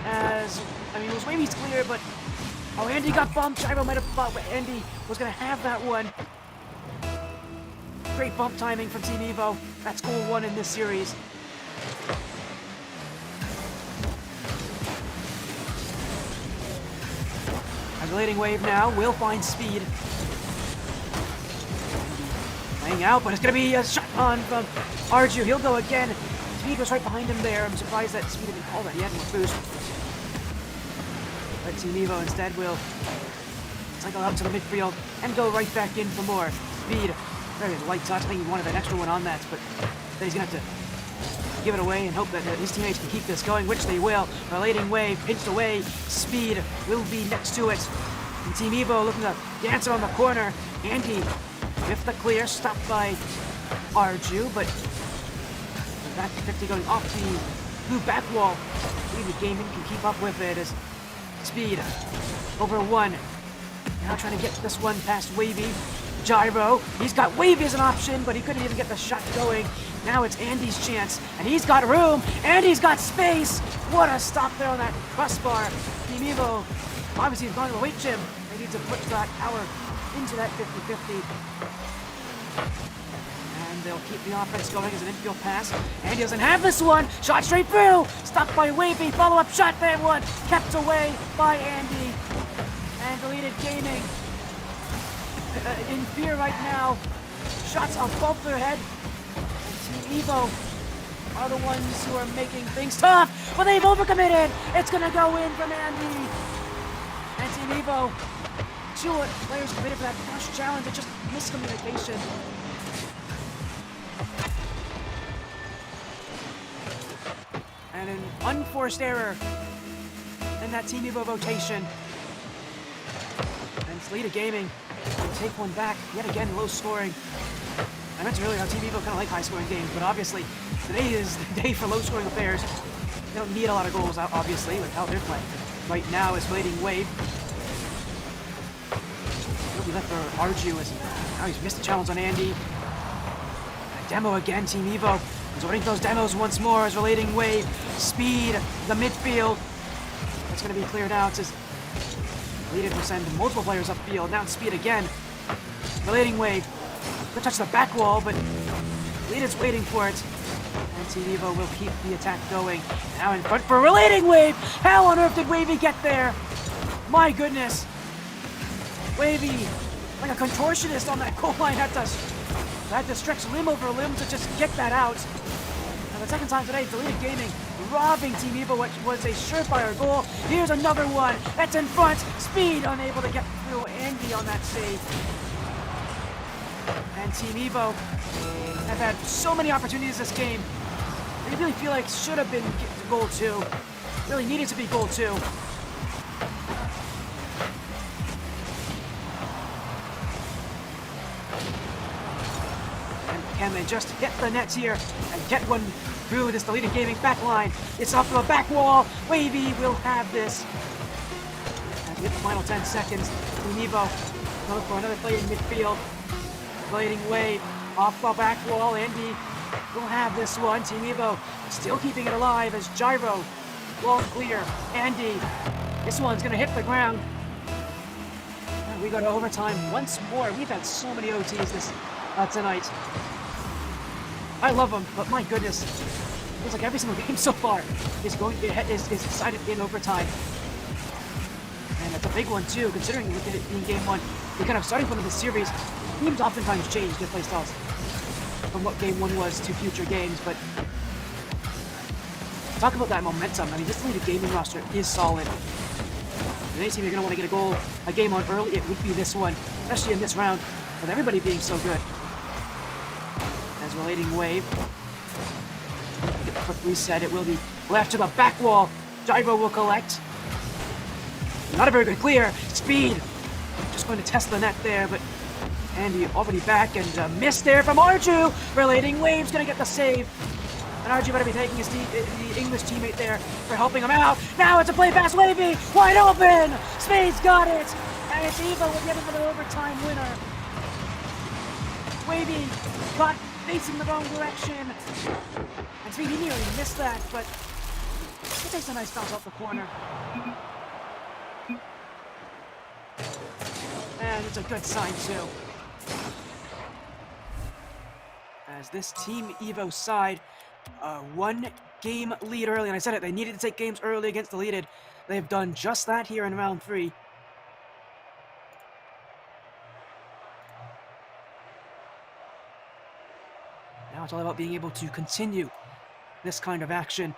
[SPEAKER 2] As, I mean, it was Wavy's clear, but oh, Andy got bumped. Gyro might have thought Andy was going to have that one. Great bump timing from Team Evo. That's goal 1 in this series. Relating Wave now will find speed. Laying out, but it's going to be a shot on from Arju. He'll go again. Speed was right behind him there. I'm surprised that Speed didn't call that. He had more boost. But Team Evo instead will cycle out to the midfield and go right back in for more. Speed. Very light touch. I think he wanted an extra one on that, but then he's going to have to give it away and hope that his teammates can keep this going, which they will. Relating Wave, pinched away. Speed will be next to it. And Team Evo looking to dance around the corner. Andy with the clear, stopped by Arju, but back to 50 going off the blue back wall. Maybe Gaming can keep up with it as Speed over 1. Now trying to get this one past Wavy. Gyro, he's got Wavy as an option, but he couldn't even get the shot going. Now it's Andy's chance, and he's got room, and he's got space. What a stop there on that crossbar. Team Evo obviously has gone to the weight gym. They need to put that power into that 50-50. And they'll keep the offense going as an infield pass. Andy doesn't have this one. Shot straight through. Stopped by Wavy. Follow-up shot. That one kept away by Andy. And deleted Gaming. In fear right now. Shots above their head. And Team Evo are the ones who are making things tough. But they've overcommitted. It's going to go in from Andy. And Team Evo, 2 players committed for that first challenge. It's just miscommunication. And an unforced error in that Team Evo rotation. And it's Lita Gaming will take one back. Yet again, low scoring. I mentioned earlier how Team Evo kind of like high scoring games, but obviously today is the day for low scoring affairs. They don't need a lot of goals, obviously, with how they're playing. Right now is Relating Wave. He'll be left for Arju as now he's missed the challenge on Andy. A demo again, Team Evo. Resorting to those demos once more as Relating Wave. Speed, the midfield. That's going to be cleared out as Leaded will send multiple players upfield. Now it's Speed again. Relating Wave. Could touch the back wall, but Leaded's waiting for it. And Team Evo will keep the attack going. Now in front for Relating Wave. How on earth did Wavy get there? My goodness. Wavy, like a contortionist on that goal line, had to stretch limb over limb to just get that out. And the second time today, Deleted Gaming robbing Team Evo, which was a surefire goal. Here's another one. That's in front. Speed unable to get through. Andy on that save. And Team Evo have had so many opportunities this game. I really feel like should have been goal 2. Really needed to be goal 2. And can they just hit the net here and get one through this deleted gaming back line? It's off to a back wall. Wavy will have this. As we hit the final 10 seconds, Team Evo look for another play in midfield. Blading Wave off the back wall. Andy will have this one. Team Evo still keeping it alive as Gyro. Wall clear. Andy. This one's going to hit the ground. And we go to overtime once more. We've had so many OTs tonight. I love them, but my goodness. It feels like every single game so far is decided in overtime. And it's a big one too, considering we did it in game 1. We're kind of starting from the series. Teams oftentimes change their playstyles from what game 1 was to future games, but talk about that momentum. I mean, this deleted gaming roster is solid. And any team you're going to want to get a game on early, it would be this one, especially in this round, with everybody being so good. As Relating Wave, get the quick reset, it will be left to the back wall. Gyro will collect. Not a very good clear. Speed. Just going to test the net there, but Andy already back and missed there from Arju. Relating Wave's going to get the save. And Arju better be taking his the English teammate there for helping him out. Now it's a play past Wavy. Wide open. Spade's got it. And it's Evo with yet another overtime winner. Wavy got facing the wrong direction. And Speedy nearly missed that, but it takes a nice bounce off the corner. And it's a good sign too. As this Team Evo side, one game lead early, and I said it, they needed to take games early against deleted. They've done just that here in round 3. Now it's all about being able to continue this kind of action.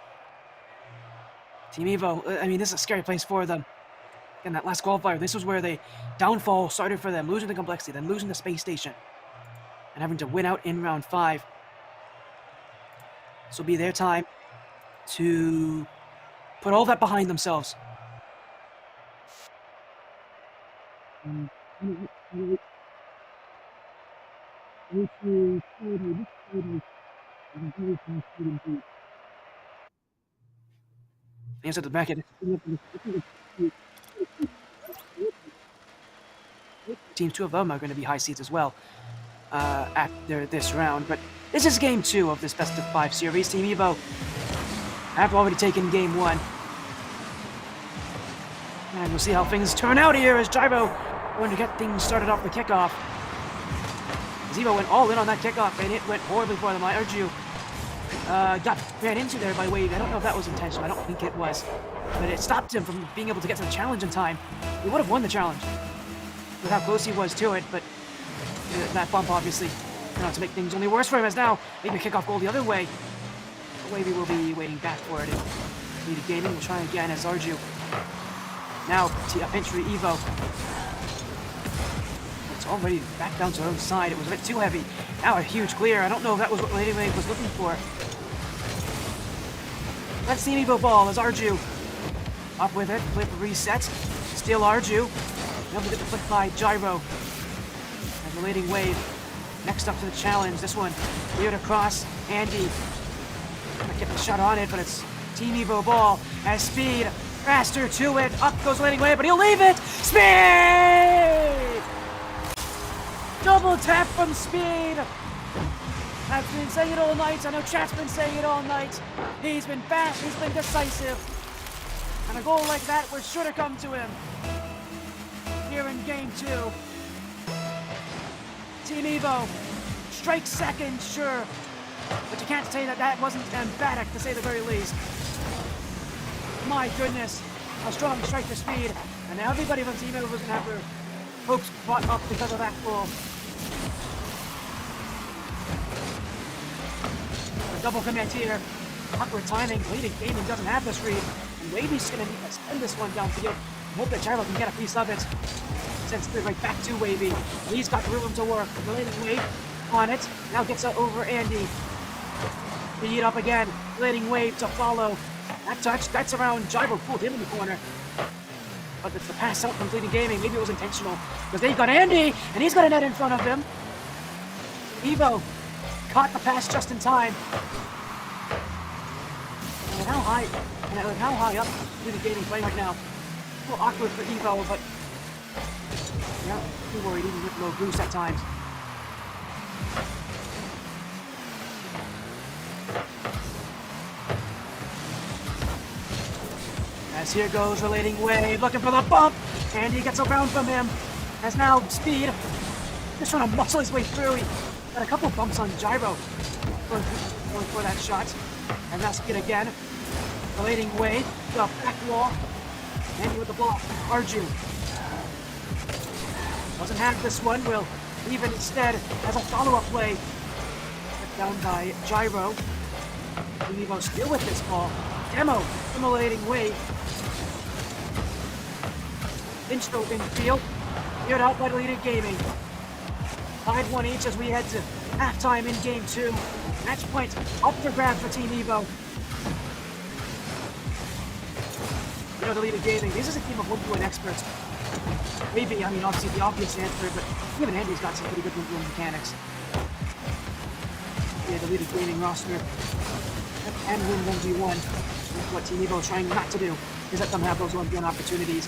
[SPEAKER 2] Team Evo, I mean, this is a scary place for them. Again, that last qualifier, this was where the downfall started for them, losing the complexity, then losing the space station, and having to win out in round 5. This will be their time to put all that behind themselves. Hands at the back end. Teams, 2 of them are going to be high seeds as well after this round. But this is game 2 of this best of 5 series. Team Evo have already taken game 1. And we'll see how things turn out here as Gyro going to get things started off the kickoff. As Evo went all in on that kickoff and it went horribly for them. I urge you. Got ran into there by Wave. I don't know if that was intentional. I don't think it was. But it stopped him from being able to get to the challenge in time. He would have won the challenge with how close he was to it, but that bump obviously to make things only worse for him, as now maybe a kickoff goal the other way. But Wavy will be waiting back for it. Needed gaming will try again as Arju. Now a pinch for Evo. It's already back down to their own side. It was a bit too heavy. Now a huge clear. I don't know if that was what Lady Wave was looking for. Let's see Evo ball as Arju up with it. Play for reset. Still Arju. Able to get the flick by Gyro. And the Relating Wave. Next up to the challenge. This one cleared across. Andy. Gonna get the shot on it, but it's Team Evo ball as Speed. Faster to it. Up goes Relating Wave, but he'll leave it. Speed! Double tap from Speed. I've been saying it all night. I know chat's been saying it all night. He's been fast. He's been decisive. And a goal like that was sure to come to him. Here in game 2. Team Evo strikes second, sure, but you can't say that that wasn't emphatic, to say the very least. My goodness, a strong strike for Speed, and now everybody from Team Evo was going to have their hopes brought up because of that goal. A double commit here. Awkward timing. Leading Gaming doesn't have this read. And Wavy's going to need to send this one downfield. I hope that Gyro can get a piece of it. Sends it right back to Wavy. He's got room to work. Relating Wave on it. Now gets it over Andy. Speed up again. Relating Wave to follow. That touch gets around Gyro. Pulled him in the corner. But it's the pass out from Leading Gaming. Maybe it was intentional. Because they've got Andy. And he's got a net in front of him. Evo caught the pass just in time. And how high up Leading Gaming playing right now? A little awkward for Evo, but yeah, too worried even with low boost at times. As here goes Relating Wave, looking for the bump, and he gets around from him. As now Speed, just trying to muscle his way through. He got a couple bumps on Gyro going for that shot. And now Speed again. Relating Wave, the back wall. Andy with the ball. Arju doesn't have this one. Will leave it instead as a follow-up play. Put down by Gyro. Evo still with this ball. Demo, Relating Wave. Pinched open field. Cleared out by Leading Gaming. 5-1 each as we head to halftime in game 2. Match point up for grab for Team Evo. You know, the Leading Gaming, this is a team of 1-point experts. Maybe, I mean, obviously the obvious answer, but even Andy's got some pretty good 1-point mechanics. Yeah, the Leading Gaming roster and win 1v1. That's what Team Evo is trying not to do, is let them have those 1v1 opportunities.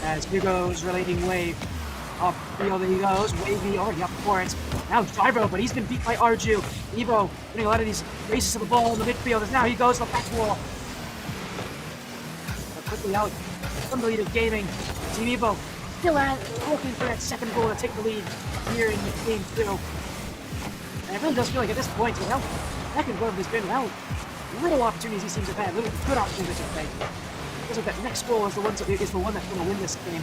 [SPEAKER 2] As here goes Relating Wave. Up field he goes. Wavy already up for it. Now Gyro, but he's been beat by Arju. Evo winning a lot of these races to the ball in the midfield. As now he goes to the back wall. But quickly out from the Leading Gaming. Team Evo still looking for that second goal to take the lead here in game 2. And it really does feel like at this point, well, second goal has been, well, little opportunities he seems to have had. Little good opportunities to play. Feels like that next goal is the one that's going to win this game.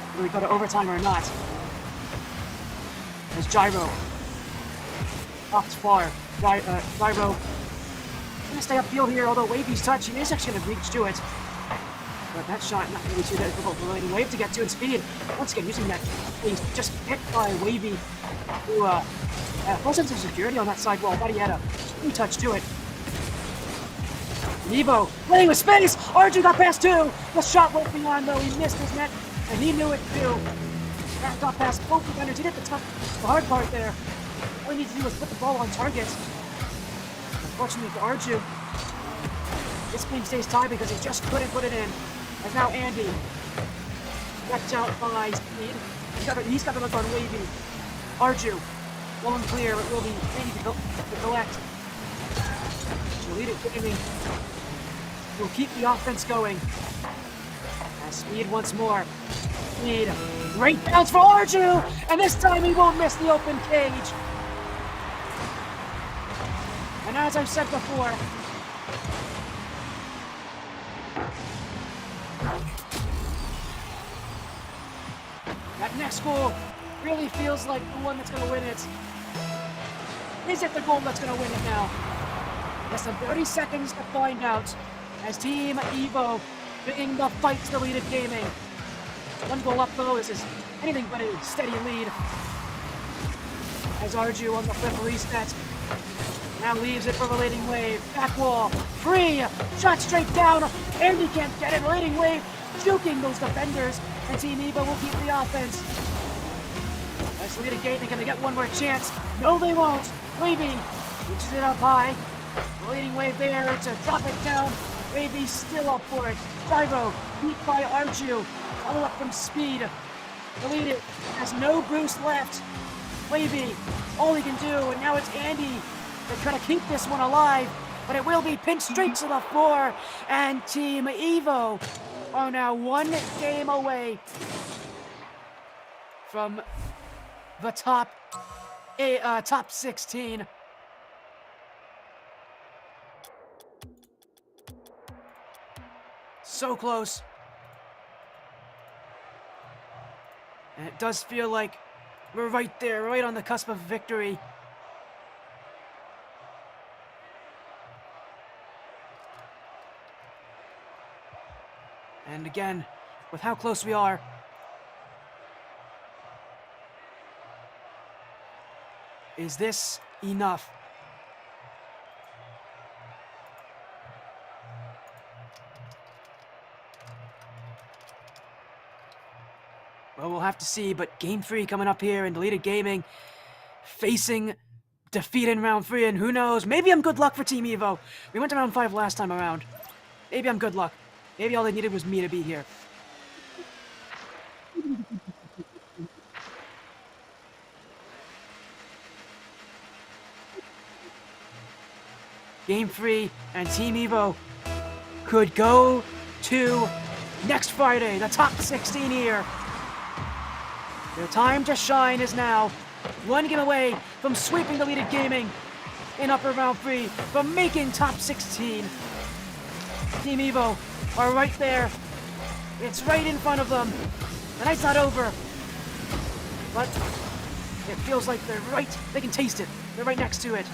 [SPEAKER 2] Whether we go to overtime or not. There's Gyro. Off far. Gyro gonna stay upfield here, although Wavy's touch, he is actually gonna reach to it. But that shot not gonna be too difficult for Relating Wave to get to in speed. Once again, using that he's just hit by Wavy, who had a full sense of security on that side wall. Thought he had a free touch to it. Evo playing with space. Arju got past 2. The shot went beyond though. He missed his net, and he knew it too. That got past both defenders. He did the hard part there. All he needed to do was put the ball on target. Unfortunately for Arju, this game stays tied because he just couldn't put it in. As now Andy watch out by Speed. He's got the look on Wavy. Arju, well and clear. It will be Andy to collect. So Leading Gaming will keep the offense going. As Speed once more. Speed, great bounce for Arju, and this time he won't miss the open cage. And as I've said before, that next goal really feels like the one that's going to win it. Is it the goal that's going to win it now? Less than 30 seconds to find out as Team Evo bringing the fight to Leading Gaming. One goal up though, this is anything but a steady lead. As Arju on the flip reset. Now leaves it for Relating Wave. Back wall. Free. Shot straight down. Andy can't get it. Relating Wave juking those defenders. And Team Evo will keep the offense. As Leading Gaming gonna get one more chance. No, they won't. Wavy reaches it up high. Relating Wave there to drop it down. Wavy still up for it. Gyro beat by Arju. Follow up from Speed. The lead it has no boost left. Wavy, all he can do, and now it's Andy to try to keep this one alive, but it will be pinched straight to the floor, and Team Evo are now one game away from the top 16. So close. And it does feel like we're right there, right on the cusp of victory. And again, with how close we are, is this enough? Well, we'll have to see, but Game 3 coming up here in Deleted Gaming, facing defeat in round 3, and who knows, maybe I'm good luck for Team Evo. We went to round 5 last time around. Maybe I'm good luck. Maybe all they needed was me to be here. Game 3 and Team Evo could go to next Friday, the top 16 here. Their time to shine is now. One game away from sweeping Deleted Gaming in upper round 3, from making top 16. Team Evo are right there. It's right in front of them. The night's not over, but it feels like they're right. They can taste it. They're right next to it.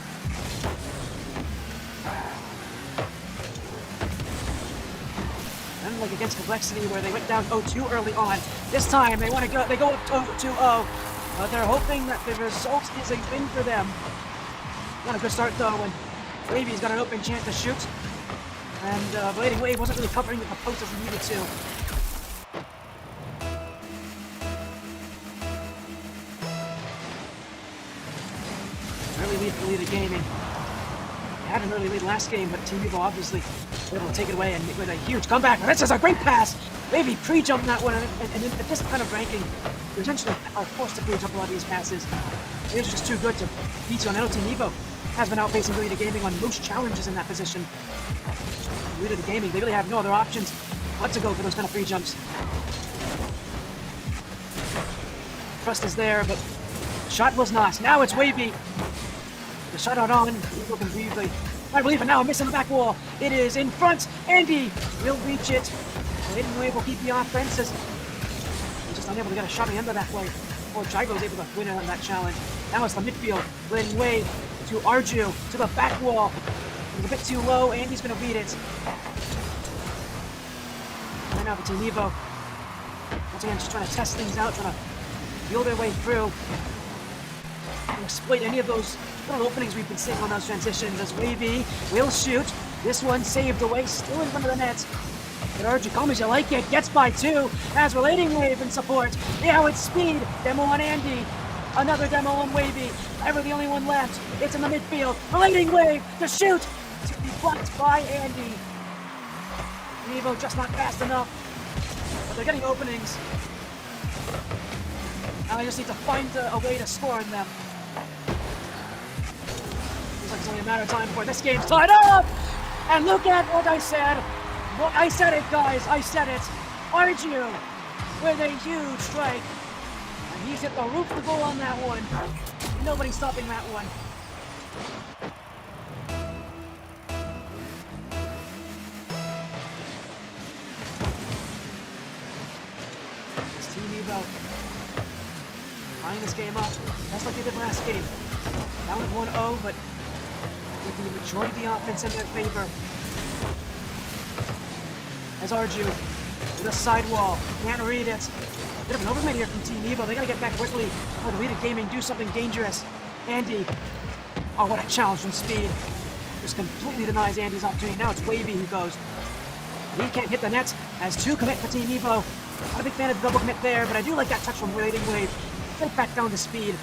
[SPEAKER 2] Unlike against Complexity, where they went down 0-2 early on, this time they want to go. They go up 2-0, but they're hoping that the result is a win for them. Not a good start though, when Wavy's got an open chance to shoot, and Blading Wave wasn't really covering the post as he needed to. Early lead for Deleted Gaming. They had an early lead last game, but Team Evo obviously were able to take it away and with a huge comeback. This is a great pass! Wavy pre-jumped that one, and at this kind of ranking, you essentially are forced to pre-jump a lot of these passes. It's just too good to beat you. And I know Team Evo has been outpacing Deleted Gaming on most challenges in that position. Deleted Gaming, they really have no other options but to go for those kind of free jumps. Trust is there, but shot was not. Now it's Wavy. The shot out on. Evo can breathe. I believe it now. Missing the back wall. It is in front. Andy will reach it. Blading Wave will keep the offense. He's just unable to get a shot at the end of that way. Or Gyro is able to win on that challenge. Now it's the midfield. Blading Wave to Arju to the back wall. It's a bit too low. Andy's going to beat it. And now for Team Evo. Once again, just trying to test things out, trying to feel their way through. And exploit any of those little openings we've been seeing on those transitions, as Wavy will shoot. This one saved away, still in front of the net. But Arju, come as you like it, gets by 2, as Relating Wave in support. Now it's Speed, demo on Andy. Another demo on Wavy. Ever the only one left. It's in the midfield. Relating Wave to shoot. To be blocked by Andy. Evo just not fast enough. But they're getting openings. Now they just need to find a way to score in them. Looks like it's only a matter of time before this game's tied up! And look at what I said! I said it, guys! I said it! Arju with a huge strike. And he's hit the roof of the goal on that one. Nobody's stopping that one. It's Team Evo tying this game up, just like they did last game. Down at 1-0, but with the majority of the offense in their favor. As Arju with a sidewall, can't read it. Bit of an overmid here from Team Evo. They gotta get back quickly. Oh, Deleted Gaming, do something dangerous. Andy. Oh, what a challenge from Speed. Just completely denies Andy's opportunity. Now it's Wavy who goes. He can't hit the net as 2 commit for Team Evo. Not a big fan of the double commit there, but I do like that touch from Relating Wave. Get back down to Speed.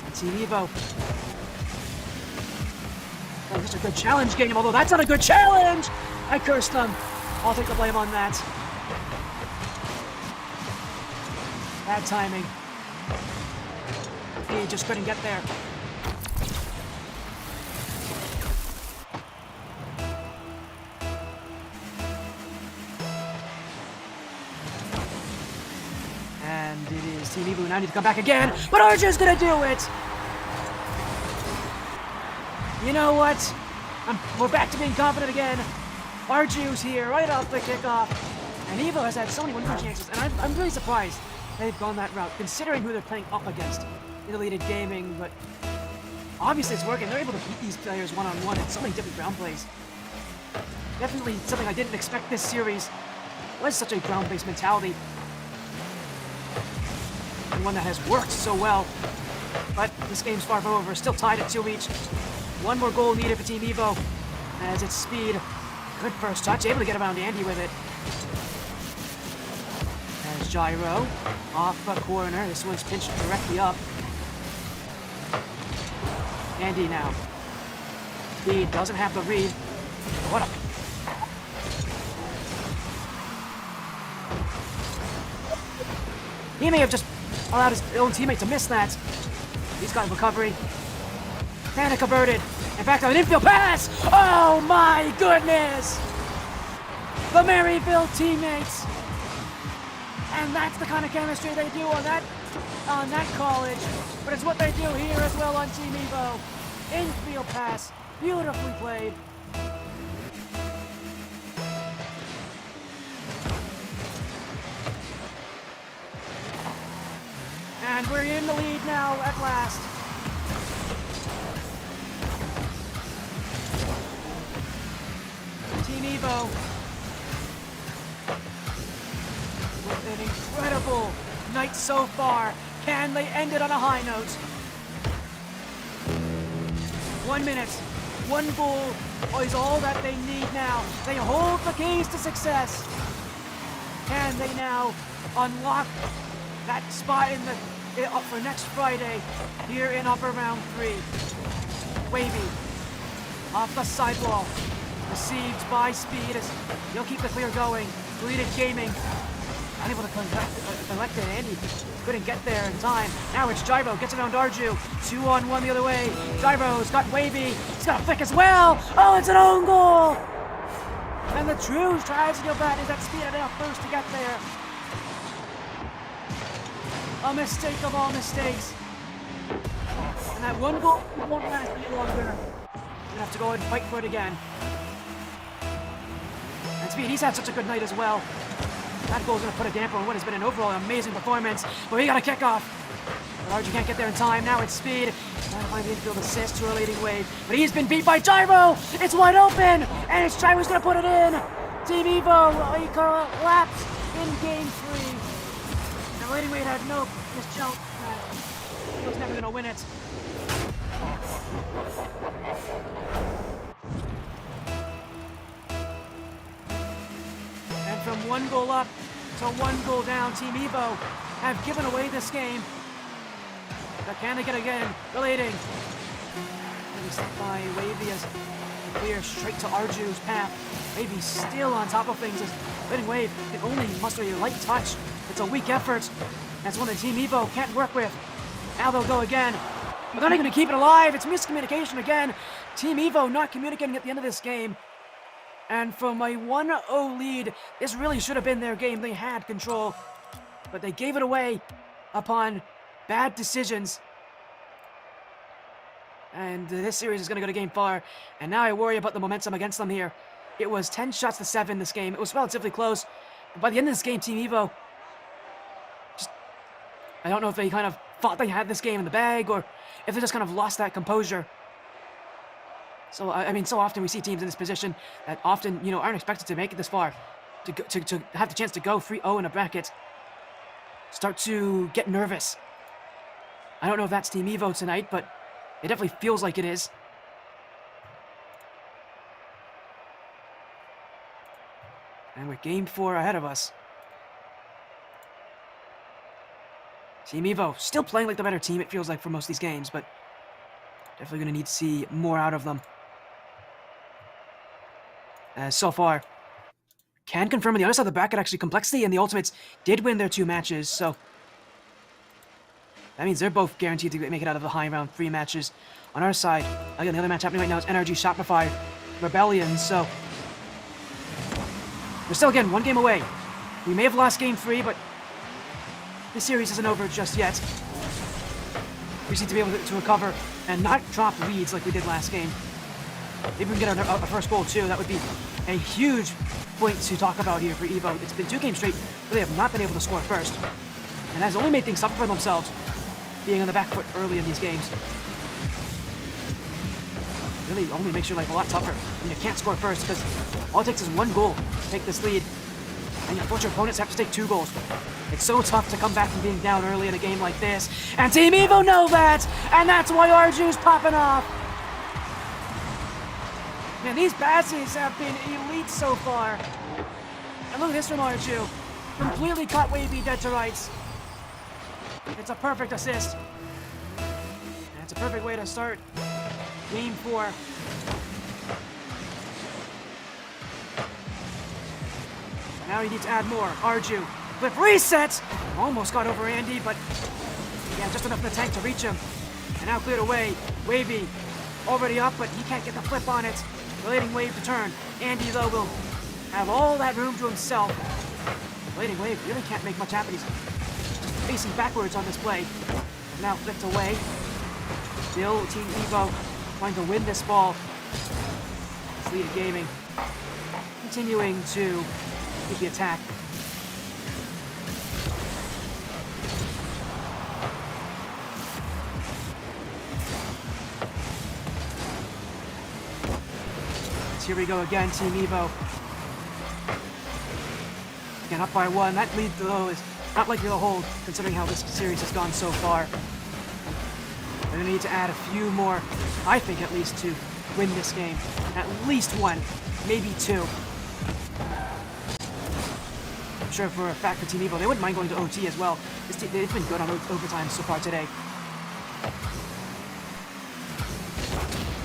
[SPEAKER 2] And Team Evo. Oh, just a good challenge game, although that's not a good challenge! I cursed them. I'll take the blame on that. Bad timing. He just couldn't get there. And it is Team Evo who now need to come back again, but Arju's gonna do it! You know what? We're back to being confident again. Arju's here right off the kickoff. And Evo has had so many win chances, and I'm really surprised they've gone that route, considering who they're playing up against in Deleted Gaming, but obviously it's working. They're able to beat these players one-on-one in so many different ground plays. Definitely something I didn't expect this series. It was such a ground-based mentality. And one that has worked so well. But this game's far from over. Still tied at 2 each. One more goal needed for Team Evo. As its speed. Good first touch. Able to get around Andy with it. As Gyro. Off the corner. This one's pinched directly up. Andy now. Speed doesn't have the read. What a... He may have just allowed his own teammate to miss that. He's got recovery. Panic averted. In fact, an infield pass! Oh my goodness! The Maryville teammates! And that's the kind of chemistry they do on that college. But it's what they do here as well on Team Evo. Infield pass. Beautifully played. And we're in the lead now at last. Team Evo with an incredible night so far. Can they end it on a high note? 1 minute, 1 goal is all that they need now. They hold the keys to success. Can they now unlock that spot in the for next Friday here in upper round 3? Wavy off the sidewall, received by Speed as he'll keep the clear going. Deleted Gaming unable to collect it. Andy couldn't get there in time. Now it's Gyro, gets it on Darju. 2-on-1 the other way. Gyro's got Wavy. He's got a flick as well. Oh, it's an own goal! And the true tragedy of that is that Speed had enough first to get there. A mistake of all mistakes. And that 1 goal won't last any longer. Gonna have to go and fight for it again. And Speed, he's had such a good night as well. That goal's gonna put a damper on what has been an overall amazing performance. But he got a kickoff. But RG can't get there in time. Now it's Speed. Trying to find the infield assist to a leading Wave. But he's been beat by Gyro. It's wide open. And it's Gyro's gonna put it in. Team Evo, he collapsed in game 3. The leading Wave had no jump. He was never gonna win it. And from 1 goal up to 1 goal down, Team Evo have given away this game. But can they get again? The leading. Set by Wavy as clear straight to Arju's path. Wavy still on top of things as leading Wave can only muster a light touch. It's a weak effort. That's one that Team Evo can't work with. Now they'll go again. But they're not going to keep it alive. It's miscommunication again. Team Evo not communicating at the end of this game. And from a 1-0 lead, this really should have been their game. They had control. But they gave it away upon bad decisions. And this series is going to go to game 4. And now I worry about the momentum against them here. It was 10 shots to 7 this game. It was relatively close. But by the end of this game, Team Evo, I don't know if they kind of thought they had this game in the bag or if they just kind of lost that composure. So, I mean, so often we see teams in this position that often, aren't expected to make it this far. To have the chance to go 3-0 in a bracket. Start to get nervous. I don't know if that's Team Evo tonight, but it definitely feels like it is. And with game 4 ahead of us. Team Evo still playing like the better team, it feels like, for most of these games, but definitely going to need to see more out of them. So far, can confirm on the other side of the bracket, actually, Complexity and the Ultimates did win their 2 matches, so that means they're both guaranteed to make it out of the high round 3 matches. On our side, again, the other match happening right now is NRG Shopify Rebellion, so we're still, again, 1 game away. We may have lost game 3, but this series isn't over just yet. We just need to be able to recover and not drop leads like we did last game. Maybe we can get a first goal too. That would be a huge point to talk about here for Evo. It's been 2 games straight where they have not been able to score first. And that has only made things tougher for themselves, being on the back foot early in these games. really only makes your life a lot tougher when you can't score first, because all it takes is one goal to take this lead. And unfortunately, opponents have to take 2 goals. It's so tough to come back from being down early in a game like this. And Team Evo know that! And that's why Arju's popping off! Man, these passes have been elite so far. And look at this from Arju. Completely caught Wavy dead to rights. It's a perfect assist. And it's a perfect way to start Game 4. Now you need to add more. Arju. Flip reset! Almost got over Andy, but yeah, just enough in the tank to reach him. And now cleared away. Wavy already up, but he can't get the flip on it. Relating Wave to turn. Andy, though, will have all that room to himself. Relating Wave really can't make much happen. He's just facing backwards on this play. Now flipped away. Still Team Evo trying to win this ball. Sleated Gaming continuing to keep the attack. Here we go again, Team Evo. Again, up by 1. That lead, though, is not likely to hold, considering how this series has gone so far. They're going to need to add a few more, I think at least, to win this game. At least 1, maybe 2. I'm sure for a fact for Team Evo, they wouldn't mind going to OT as well. This team, they've been good on overtime so far today.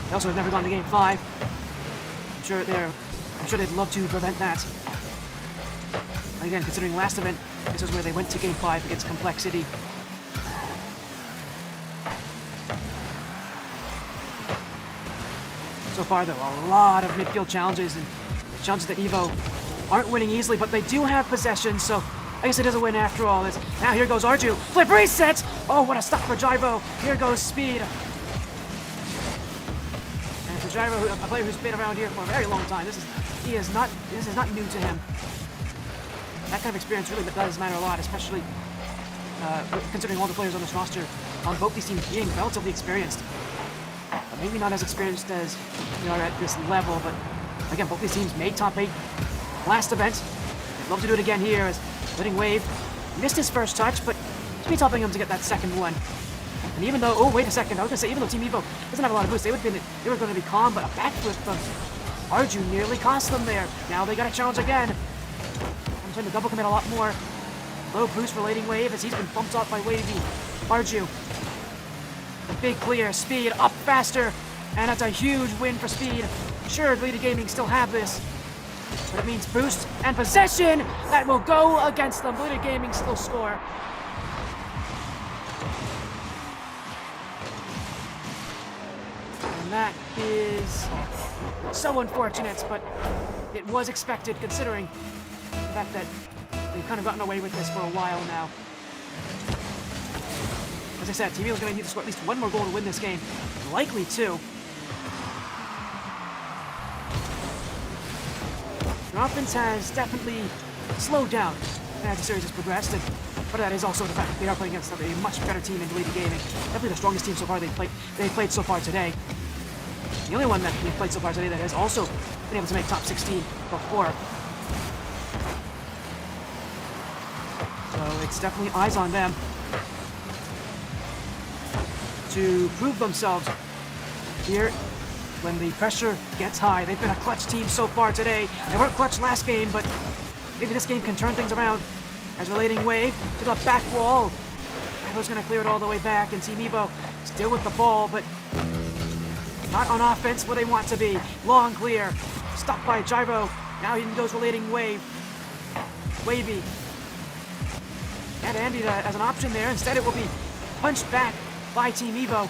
[SPEAKER 2] They also have never gone to Game 5. I'm sure they'd love to prevent that. Again, considering last event, this is where they went to Game 5 against Complexity. So far, though, a lot of midfield challenges, and challenges that Evo aren't winning easily, but they do have possession, so I guess it is a win after all. Now here goes Arju. Flip reset! Oh, what a stop for Gyro. Here goes Speed. Gyro, a player who's been around here for a very long time. This is not new to him. That kind of experience really does matter a lot, especially considering all the players on this roster on both these teams being relatively experienced. Maybe not as experienced as they are at this level, but again, both these teams made top 8 last event. They'd love to do it again here, as Letting Wave missed his first touch, but Speed's helping him to get that second one. And even though, oh wait a second, I was gonna say even though Team Evo doesn't have a lot of boost, they were going to be calm, but a backflip from Arju nearly cost them there. Now they got a challenge again. I'm trying to double commit a lot more. Low boost for Letting Wave as he's been bumped off by Wavy. Arju. The big clear, Speed up faster, and that's a huge win for Speed. Sure, Reidthesloth Gaming still have this, but it means boost and possession that will go against them. Reidthesloth Gaming still score. And that is so unfortunate, but it was expected considering the fact that they've kind of gotten away with this for a while now. As I said, Team Evo's going to need to score at least 1 more goal to win this game. Likely 2. Their offense has definitely slowed down as the series has progressed, and part of that is also the fact that they are playing against a much better team in Reidthesloth Gaming. Definitely the strongest team so far they've played so far today. The only one that they've played so far today that has also been able to make top 16 before. So it's definitely eyes on them to prove themselves here when the pressure gets high. They've been a clutch team so far today. They weren't clutch last game, but maybe this game can turn things around. As Relating Wave to the back wall. Evo's going to clear it all the way back, and Team Evo still with the ball, but not on offense where they want to be. Long clear. Stopped by Gyro. Now he goes Relating Wave. Wavy. And Andy as an option there. Instead it will be punched back by Team Evo.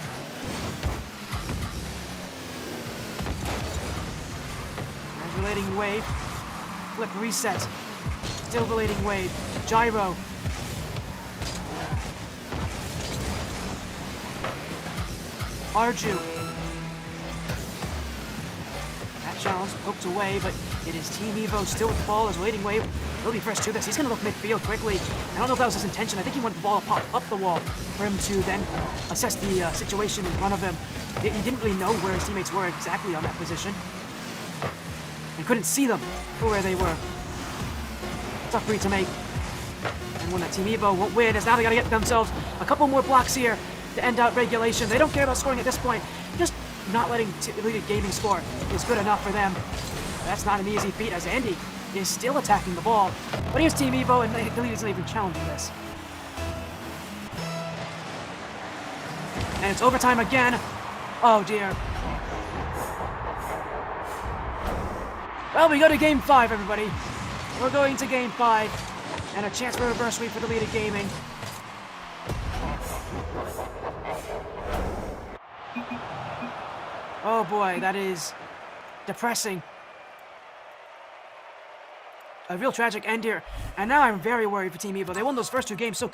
[SPEAKER 2] As Relating Wave. Flip reset. Still Relating Wave. Gyro. Arju. That challenge poked away, but it is Team Evo still with the ball as Relating Wave will be fresh to this. He's going to look midfield quickly. I don't know if that was his intention. I think he wanted the ball to pop up the wall for him to then assess the situation in front of him. He didn't really know where his teammates were exactly on that position. And couldn't see them or where they were. Tough read to make. And when that Team Evo won't win, is now they gotta get themselves a couple more blocks here to end out regulation. They don't care about scoring at this point. Just not letting Elite Gaming score is good enough for them. That's not an easy feat, as Andy is still attacking the ball. But here's Team Evo, and Elite isn't even challenging this. And it's overtime again. Oh dear. Well, we go to Game 5, everybody. We're going to Game 5, and a chance for a reverse sweep for the Elite Gaming. Oh boy, that is depressing. A real tragic end here, and now I'm very worried for Team Evo. They won those first two games so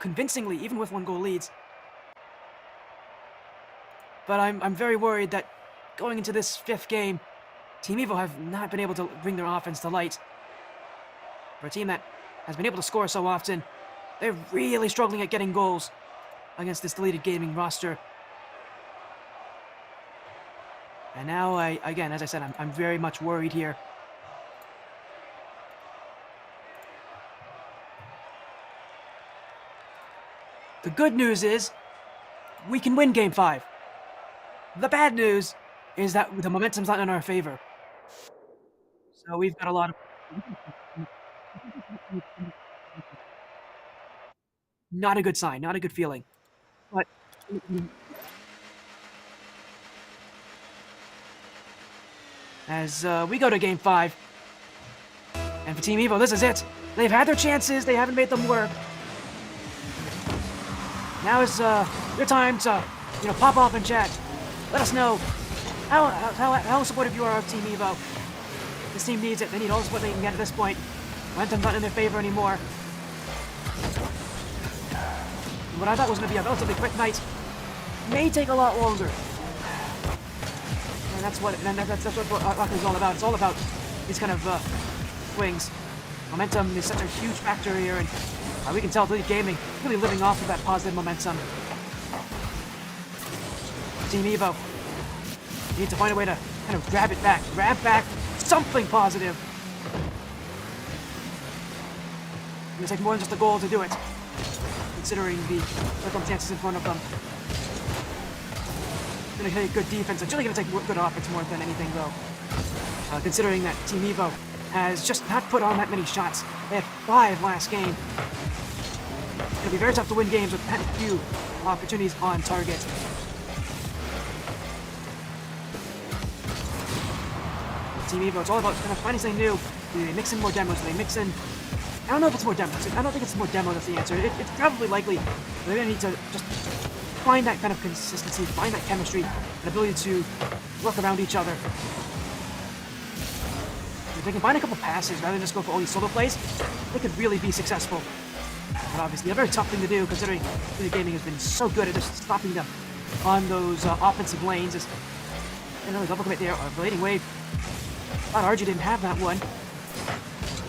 [SPEAKER 2] convincingly, even with 1-goal leads. But I'm very worried that going into this 5th game, Team Evo have not been able to bring their offense to light. For a team that has been able to score so often, they're really struggling at getting goals against this deleted gaming roster. And now, again, as I said, I'm very much worried here. The good news is, we can win Game 5. The bad news is that the momentum's not in our favor. So we've got a lot of... Not a good sign, not a good feeling. But... as we go to Game 5. And for Team Evo, this is it. They've had their chances, they haven't made them work. Now is your time to, pop off and chat. Let us know how supportive you are of Team Evo. This team needs it. They need all the support they can get at this point. Momentum's not in their favor anymore. What I thought was going to be a relatively quick night may take a lot longer. And that's what Rocket is all about. It's all about these kind of swings. Momentum is such a huge factor here, and we can tell Elite Gaming really living off of that positive momentum. Team Evo need to find a way to kind of grab back something positive. It's going to take more than just a goal to do it, considering the circumstances in front of them. It's going to take good defense. It's really going to take good offense more than anything, though. Considering that Team Evo has just not put on that many shots. They had 5 last game. It's going to be very tough to win games with few opportunities on target. Team Evo, it's all about kind of finding something new. Do they mix in more demos? Do they mix in... I don't know if it's more demos. I don't think it's more demo that's the answer. It's probably likely they're going to need to just find that kind of consistency, find that chemistry, and ability to work around each other. If they can find a couple passes rather than just go for all these solo plays, they could really be successful. But obviously, a very tough thing to do, considering the gaming has been so good at just stopping them on those offensive lanes. Another double commit there, Blading Wave. Thought Arju didn't have that one.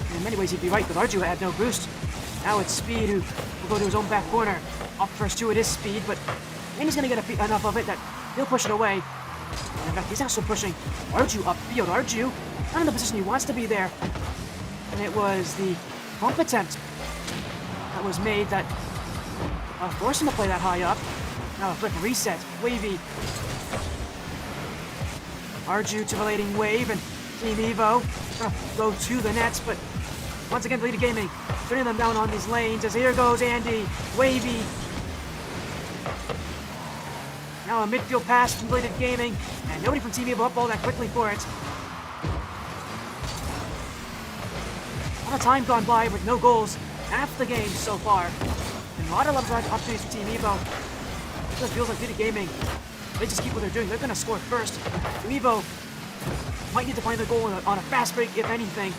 [SPEAKER 2] And in many ways, he'd be right, because Arju had no boost. Now it's Speed who will go to his own back corner. Up first two, it is Speed, but Andy's going to get enough of it that he'll push it away. And in fact, he's also pushing Arju upfield. Arju, not in the position he wants to be there. And it was the bump attempt that was made that forced him to play that high up. Now a quick reset. Wavy. Arju to Blading Wave, and Team Evo go to the nets, but once again, Elite Gaming turning them down on these lanes as here goes Andy, Wavy. Now a midfield pass from Elite Gaming, and nobody from Team Evo up all that quickly for it. A lot of time gone by with no goals, half the game so far, and a lot of opportunities for Team Evo. It just feels like Elite Gaming, they just keep what they're doing. They're going to score first. Team Evo might need to find the goal on a fast break, if anything.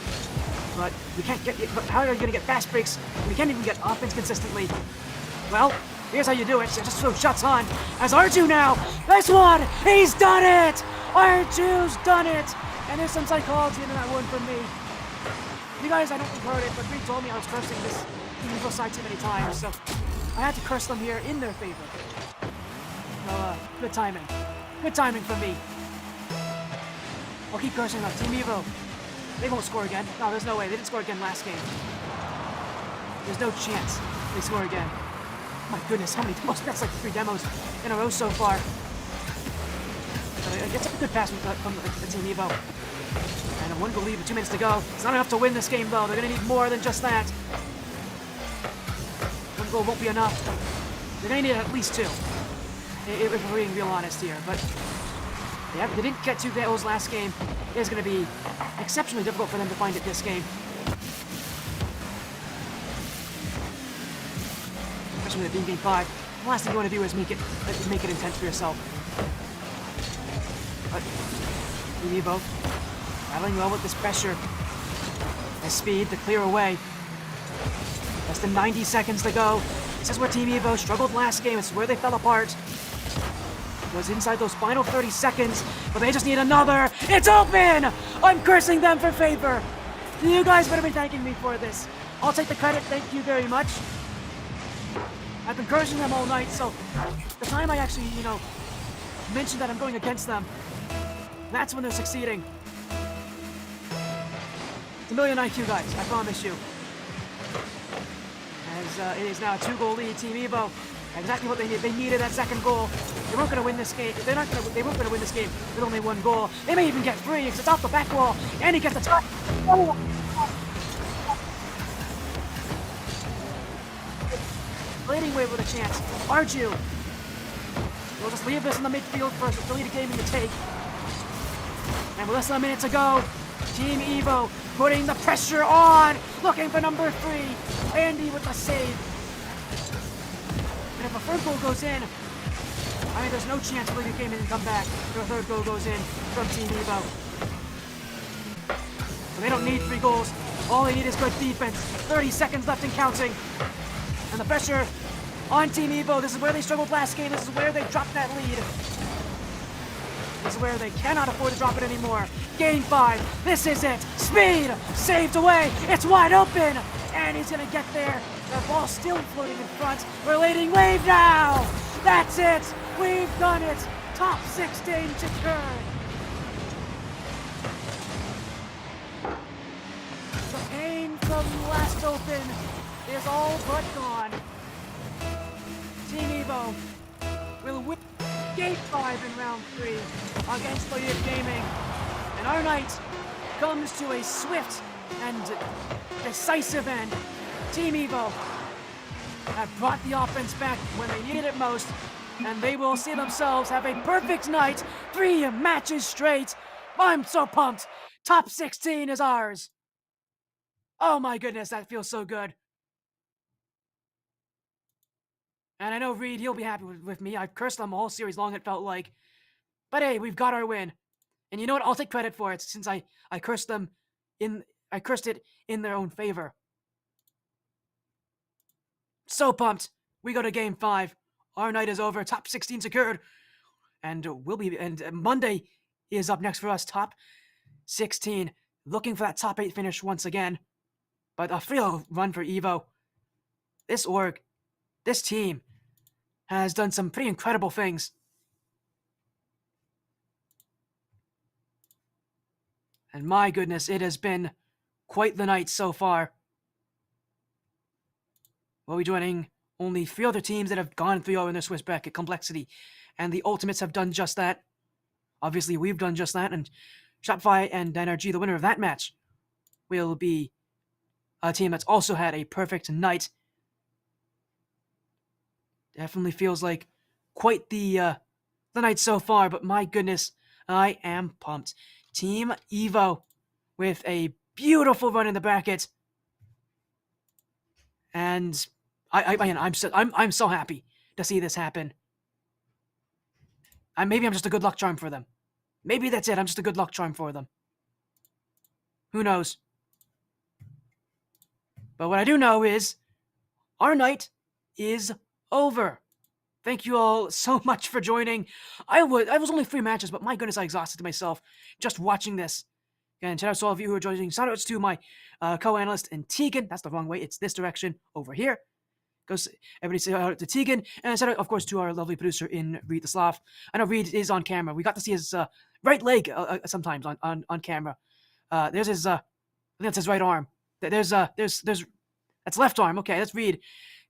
[SPEAKER 2] But we can't get. But how are you going to get fast breaks when we can't even get offense consistently? Well, here's how you do it. So just throw shots on. As Arju now, this one, he's done it. Arju's done it. And there's some psychology in that one for me. You guys, I don't think heard it, but Reed told me I was cursing this Team Evo side too many times, so I had to curse them here in their favor. Well, good timing. Good timing for me. I'll keep cursing them. Team Evo. They won't score again. No, there's no way. They didn't score again last game. There's no chance they score again. My goodness, how many demos? That's like 3 demos in a row so far. It's a good pass from the Team Evo. And I wouldn't believe it. 2 minutes to go. It's not enough to win this game, though. They're going to need more than just that. 1 goal won't be enough. They're going to need at least 2. If we're being real honest here. But they didn't get 2 goals last game. It is going to be exceptionally difficult for them to find it this game. Especially with it being game 5. The last thing you want to do is make it intense for yourself. But Team Evo battling well with this pressure. Has speed to clear away. Less than 90 seconds to go. This is where Team Evo struggled last game. It's where they fell apart. It was inside those final 30 seconds, but they just need another. It's open! I'm cursing them for favor. You guys better be thanking me for this. I'll take the credit. Thank you very much. I've been cursing them all night, so the time I actually, mentioned that I'm going against them, that's when they're succeeding. It's a million IQ, guys, I promise you. As it is now a 2-goal lead, Team Evo. Exactly what they needed. They needed that second goal. They weren't going to win this game. They weren't going to win this game with only 1 goal. They may even get 3 because it's off the back wall, and he gets the touch. Oh. Leading away with a chance. Arju. We'll just leave this in the midfield first. It's really the game in the take. And with less than a minute to go, Team Evo putting the pressure on. Looking for number 3. Andy with the save. And if a 3rd goal goes in, I mean, there's no chance really the game can come back if a 3rd goal goes in from Team Evo. So they don't need 3 goals. All they need is good defense. 30 seconds left and counting. And the pressure on Team Evo. This is where they struggled last game. This is where they dropped that lead. This is where they cannot afford to drop it anymore. Game 5. This is it. Speed. Saved away. It's wide open. And he's going to get there. The ball still floating in front. We're leading wave now. That's it. We've done it. Top 16 secured. The pain from last open is all but gone. Team Evo will win Game 5 in round 3 against Leaf Gaming. And our night comes to a swift and decisive end. Team Evo have brought the offense back when they needed it most, and they will see themselves have a perfect night, 3 matches straight. I'm so pumped. Top 16 is ours. Oh my goodness, that feels so good. And I know Reed, he'll be happy with me. I've cursed them all series long, it felt like. But hey, we've got our win. And you know what? I'll take credit for it since I cursed them I cursed it in their own favor. So pumped. We go to game 5. Our night is over. Top 16 secured. And Monday is up next for us. Top 16. Looking for that top 8 finish once again. But a real run for Evo. This team has done some pretty incredible things. And my goodness, it has been quite the night so far. We'll be joining only 3 other teams that have gone 3-0 in their Swiss bracket complexity. And the Ultimates have done just that. Obviously, we've done just that. And Shopify and NRG, the winner of that match, will be a team that's also had a perfect night. Definitely feels like quite the night so far, but my goodness, I am pumped. Team Evo with a beautiful run in the bracket, and I'm so happy to see this happen. Maybe I'm just a good luck charm for them. Maybe that's it. I'm just a good luck charm for them. Who knows? But what I do know is our night is over. Thank you all so much for joining. I was only 3 matches, but my goodness, I exhausted myself just watching this. And shout out to all of you who are joining. Shout outs to my co-analyst and Tegan. That's the wrong way. It's this direction over here. Everybody say hello to Tegan, and shout out, of course, to our lovely producer in Reidthesloth. I know Reid is on camera. We got to see his right leg sometimes on camera. There's his I think that's his right arm. There's that's left arm. Okay, that's Reid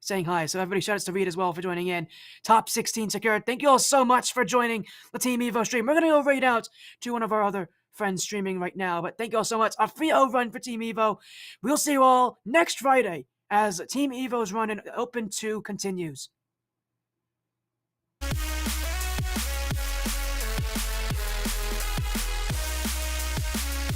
[SPEAKER 2] saying hi. So everybody shout outs to Reid as well for joining in. Top 16 secured. Thank you all so much for joining the Team Evo stream. We're gonna go right out to one of our other friends streaming right now. But thank you all so much. A free overrun for Team Evo. We'll see you all next Friday as Team Evo's run and Open 2 continues.